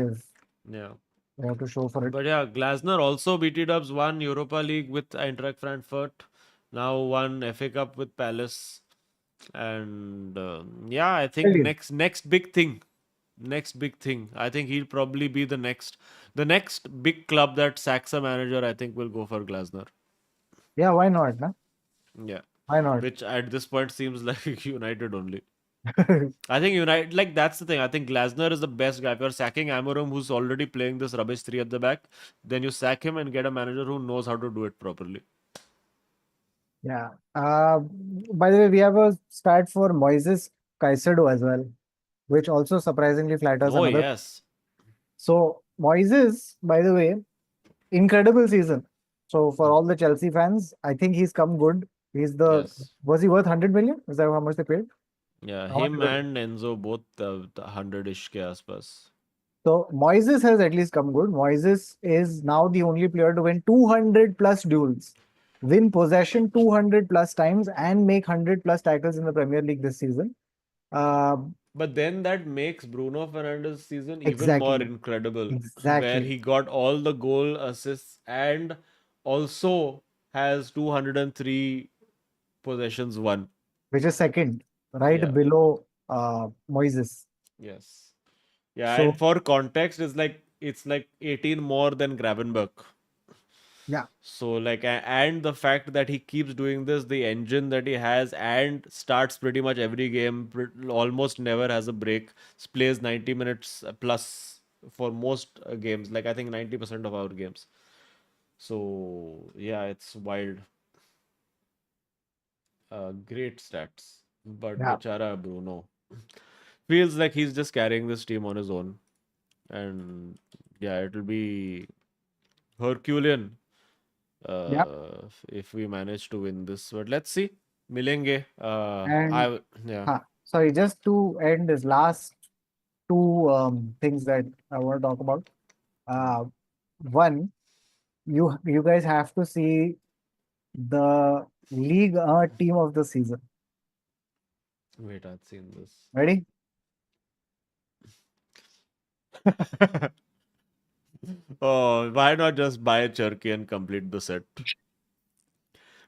Yeah. they have to show for it. But yeah, Glasner also BT Dubs won Europa League with Eintracht Frankfurt. Now won FA Cup with Palace. And yeah, I think Brilliant. next big thing. Next big thing. I think he'll probably be the next big club that sacks a manager, I think will go for Glasner. Yeah, why not? Nah? Yeah. Why not? Which at this point seems like United only. I think United, like that's the thing. I think Glasner is the best guy. If you're sacking Amorim, who's already playing this rubbish three at the back, then you sack him and get a manager who knows how to do it properly. Yeah. By the way, we have a start for Moises Caicedo as well, which also surprisingly flatters Oh another. yes, So Moises, by the way, incredible season. So for all the Chelsea fans, I think he's come good. yes, Was he worth 100 million? Is that how much they paid? yeah. How much Him is it? and Enzo both the 100-ish ke aspas. So Moises has at least come good. Moises is now the only player to win 200 plus duels, win possession 200 plus times, and make 100 plus tackles in the Premier League this season. Uh, But then that makes Bruno Fernandes' season even more exactly, incredible, where exactly. he got all the goal assists and also has 203 possessions won. Which is second, right Yeah. below Moises. Yes. Yeah, and So for context, it's like 18 more than Gravenberch. yeah, So like and the fact that he keeps doing this, the engine that he has, and starts pretty much every game, almost never has a break, plays 90 minutes plus for most games. Like I think 90% of our games. So yeah, it's wild. Great stats, but yeah, Bechara Bruno feels like he's just carrying this team on his own, and yeah, it'll be Herculean yeah. if we manage to win this. But let's see. Milenge. And Yeah. sorry, just to end this last two things that I want to talk about. Hmm. Uh, One, you guys have to see the league team of the season. Wait, I've seen this. Ready? Oh, why not just buy a Cherky and complete the set?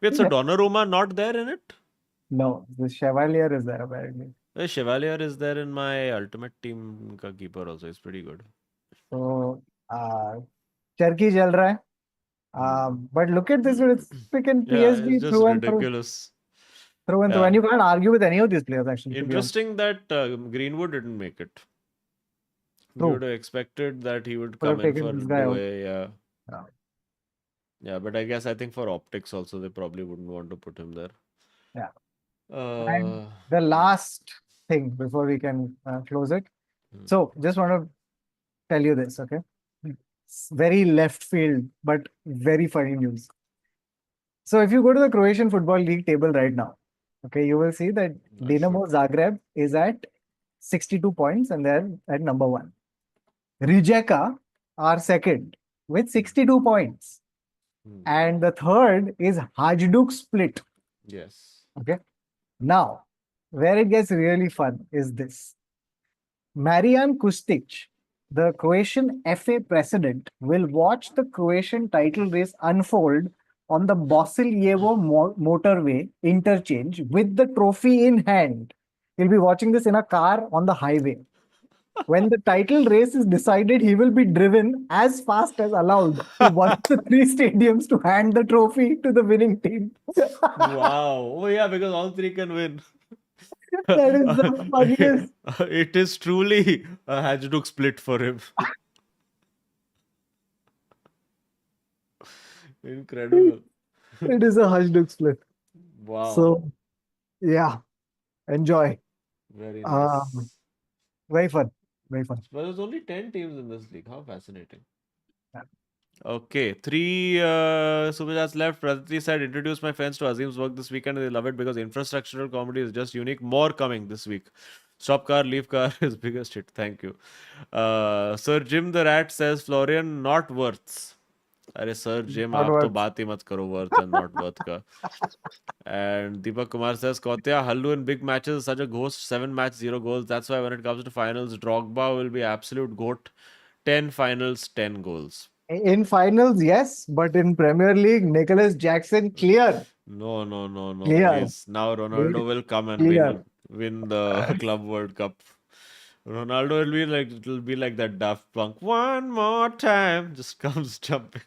Wait, so Donnarumma not there in it? No, the Chevalier is there apparently. Chevalier is there in my ultimate team ka keeper also. It's pretty good. So चरखी चल रहा है. But look at this, it's freaking Yeah, it's PSG just through and through, ridiculous. through and through. And Yeah. you can't argue with any of these players actually, to be honest. Interesting that Greenwood didn't make it. You True. would have expected that he would Could come have in for taken this guy out. Due, yeah. Yeah. Yeah, but I guess I think for optics also they probably wouldn't want to put him there. Yeah. And Uh, the hmm, last thing before we can close it. hmm. So just want to tell you this, okay? It's very left field, but very funny news. So if you go to the Croatian Football League table right now, okay, you will see that I should. Dinamo Zagreb is at 62 points and they're at number one. Rijeka are second with Hmm, 62 points. hmm. And the third is Hajduk Split. Yes. Okay. Now, where it gets really fun is this. Marian Kustic, the Croatian FA president, will watch the Croatian title race unfold on the Bosiljevo motorway interchange with the trophy in hand. He'll be watching this in a car on the highway. When the title race is decided, he will be driven as fast as allowed to one of the three stadiums to hand the trophy to the winning team. Wow. Oh yeah, because all three can win. That is the funniest. It is truly a Hajduk split for him. Incredible. It is a Hashduk split. Wow. So yeah, enjoy. Very Um, nice. very fun. Very fun. But there's only 10 teams in this league. How fascinating. Yeah. Okay, three super chats left. Praditi said, introduce my friends to Azim's work this weekend. They love it because infrastructural comedy is just unique. More coming this week. Stop car, leave car is biggest hit. Thank you. Sir Jim the Rat says, Florian, not worths. अरे sir gym Not आप तो worth. बात ही मत करो worth and not worth का. And Deepak Kumar says, Kautia, Hallu in big matches is such a ghost. 7 match, 0 goals. That's why when it comes to finals, Drogba will be absolute goat. 10 finals, 10 goals. In finals, yes, but in Premier League, Nicholas Jackson, clear. No, no, no, no, Clear. please. Now Ronaldo will come and Clear. win the Club World Cup. Ronaldo it'll be like that Daft Punk. One more time, just comes jumping.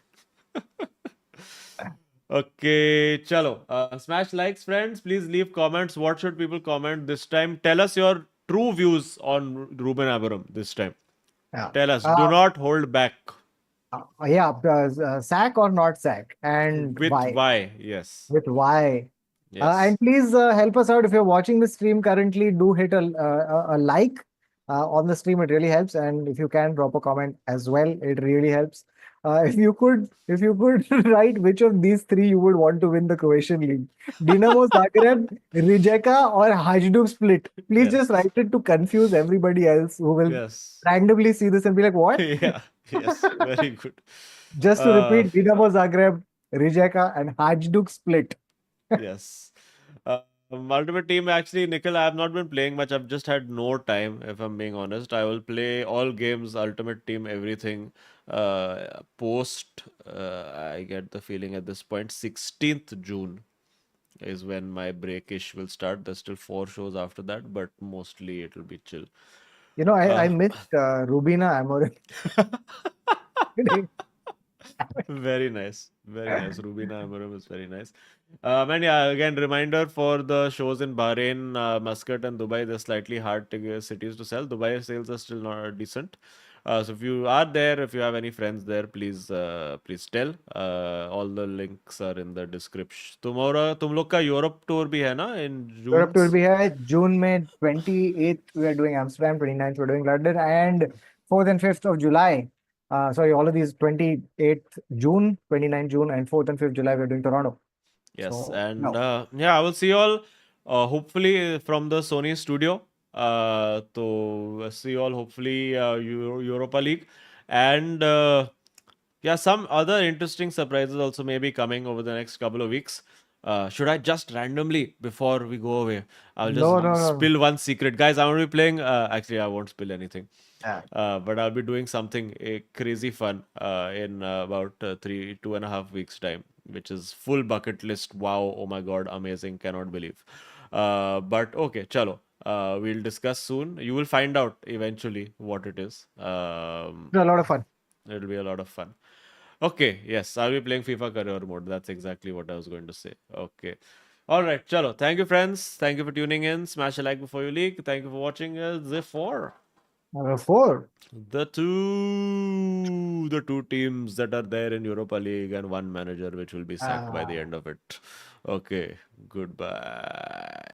Okay, chalo. Smash likes, friends. Please leave comments. What should people comment this time? Tell us your true views on Ruben Amorim this time. Yeah. Tell us. Do not hold back. Yeah, sack or not sack, and With why? why? Yes. With why? And Yes. please help us out if you're watching the stream currently. Do hit a like on the stream. It really helps, and if you can drop a comment as well, it really helps. If you could write which of these three you would want to win the Croatian league: Dinamo Zagreb, Rijeka, or Hajduk Split. Please just Yes. write it to confuse everybody else who will Yes. randomly see this and be like, "What?" Yeah. Yes. Very good. Just to Uh, repeat, Dinamo Zagreb, Rijeka, and Hajduk Split. yes. Ultimate Team, actually, Nikhil, I have not been playing much. I've just had no time, if I'm being honest. I will play all games, Ultimate Team, everything. Post, I get the feeling at this point, 16th June is when my breakish will start. There's still 4 shows after that, but mostly it'll be chill. I Uh, missed Rubina Amorim today. Very nice. Very nice. Rubina Amorim is very nice. And yeah, again, reminder for the shows in Bahrain, Muscat, and Dubai, they're slightly hard to cities to sell. Dubai sales are still not decent. So if you are there, if you have any friends there, please tell. All the links are in the description. Tomorrow, तुम लोग का Europe tour भी है ना in Europe June? tour भी है June में 28th we are doing Amsterdam, 29th we're doing London, and 4th and 5th of July. Sorry, all of these 28th June, 29th June, and 4th and 5th July we're doing Toronto. Yes, So and no, yeah, I will see you all hopefully from the Sony studio. To see you all hopefully Europa League, and yeah, some other interesting surprises also may be coming over the next couple of weeks. Should I just randomly before we go away? I'll just no, no, no. spill one secret, guys. I'm gonna be playing. Actually, I won't spill anything. Yeah. But I'll be doing something crazy fun in about 2.5 weeks time, which is full bucket list. Wow! Oh my God! Amazing! Cannot believe. But okay, chalo. We'll discuss soon. You will find out eventually what it is. It's a lot of fun. It'll be a lot of fun. Okay, yes, I'll be playing FIFA career mode. That's exactly what I was going to say. Okay. All right, chalo. Thank you, friends. Thank you for tuning in. Smash a like before you leak. Thank you for watching the 4. Number 4. The two teams that are there in Europa League and one manager which will be sacked by the Ah. end of it. Okay, goodbye.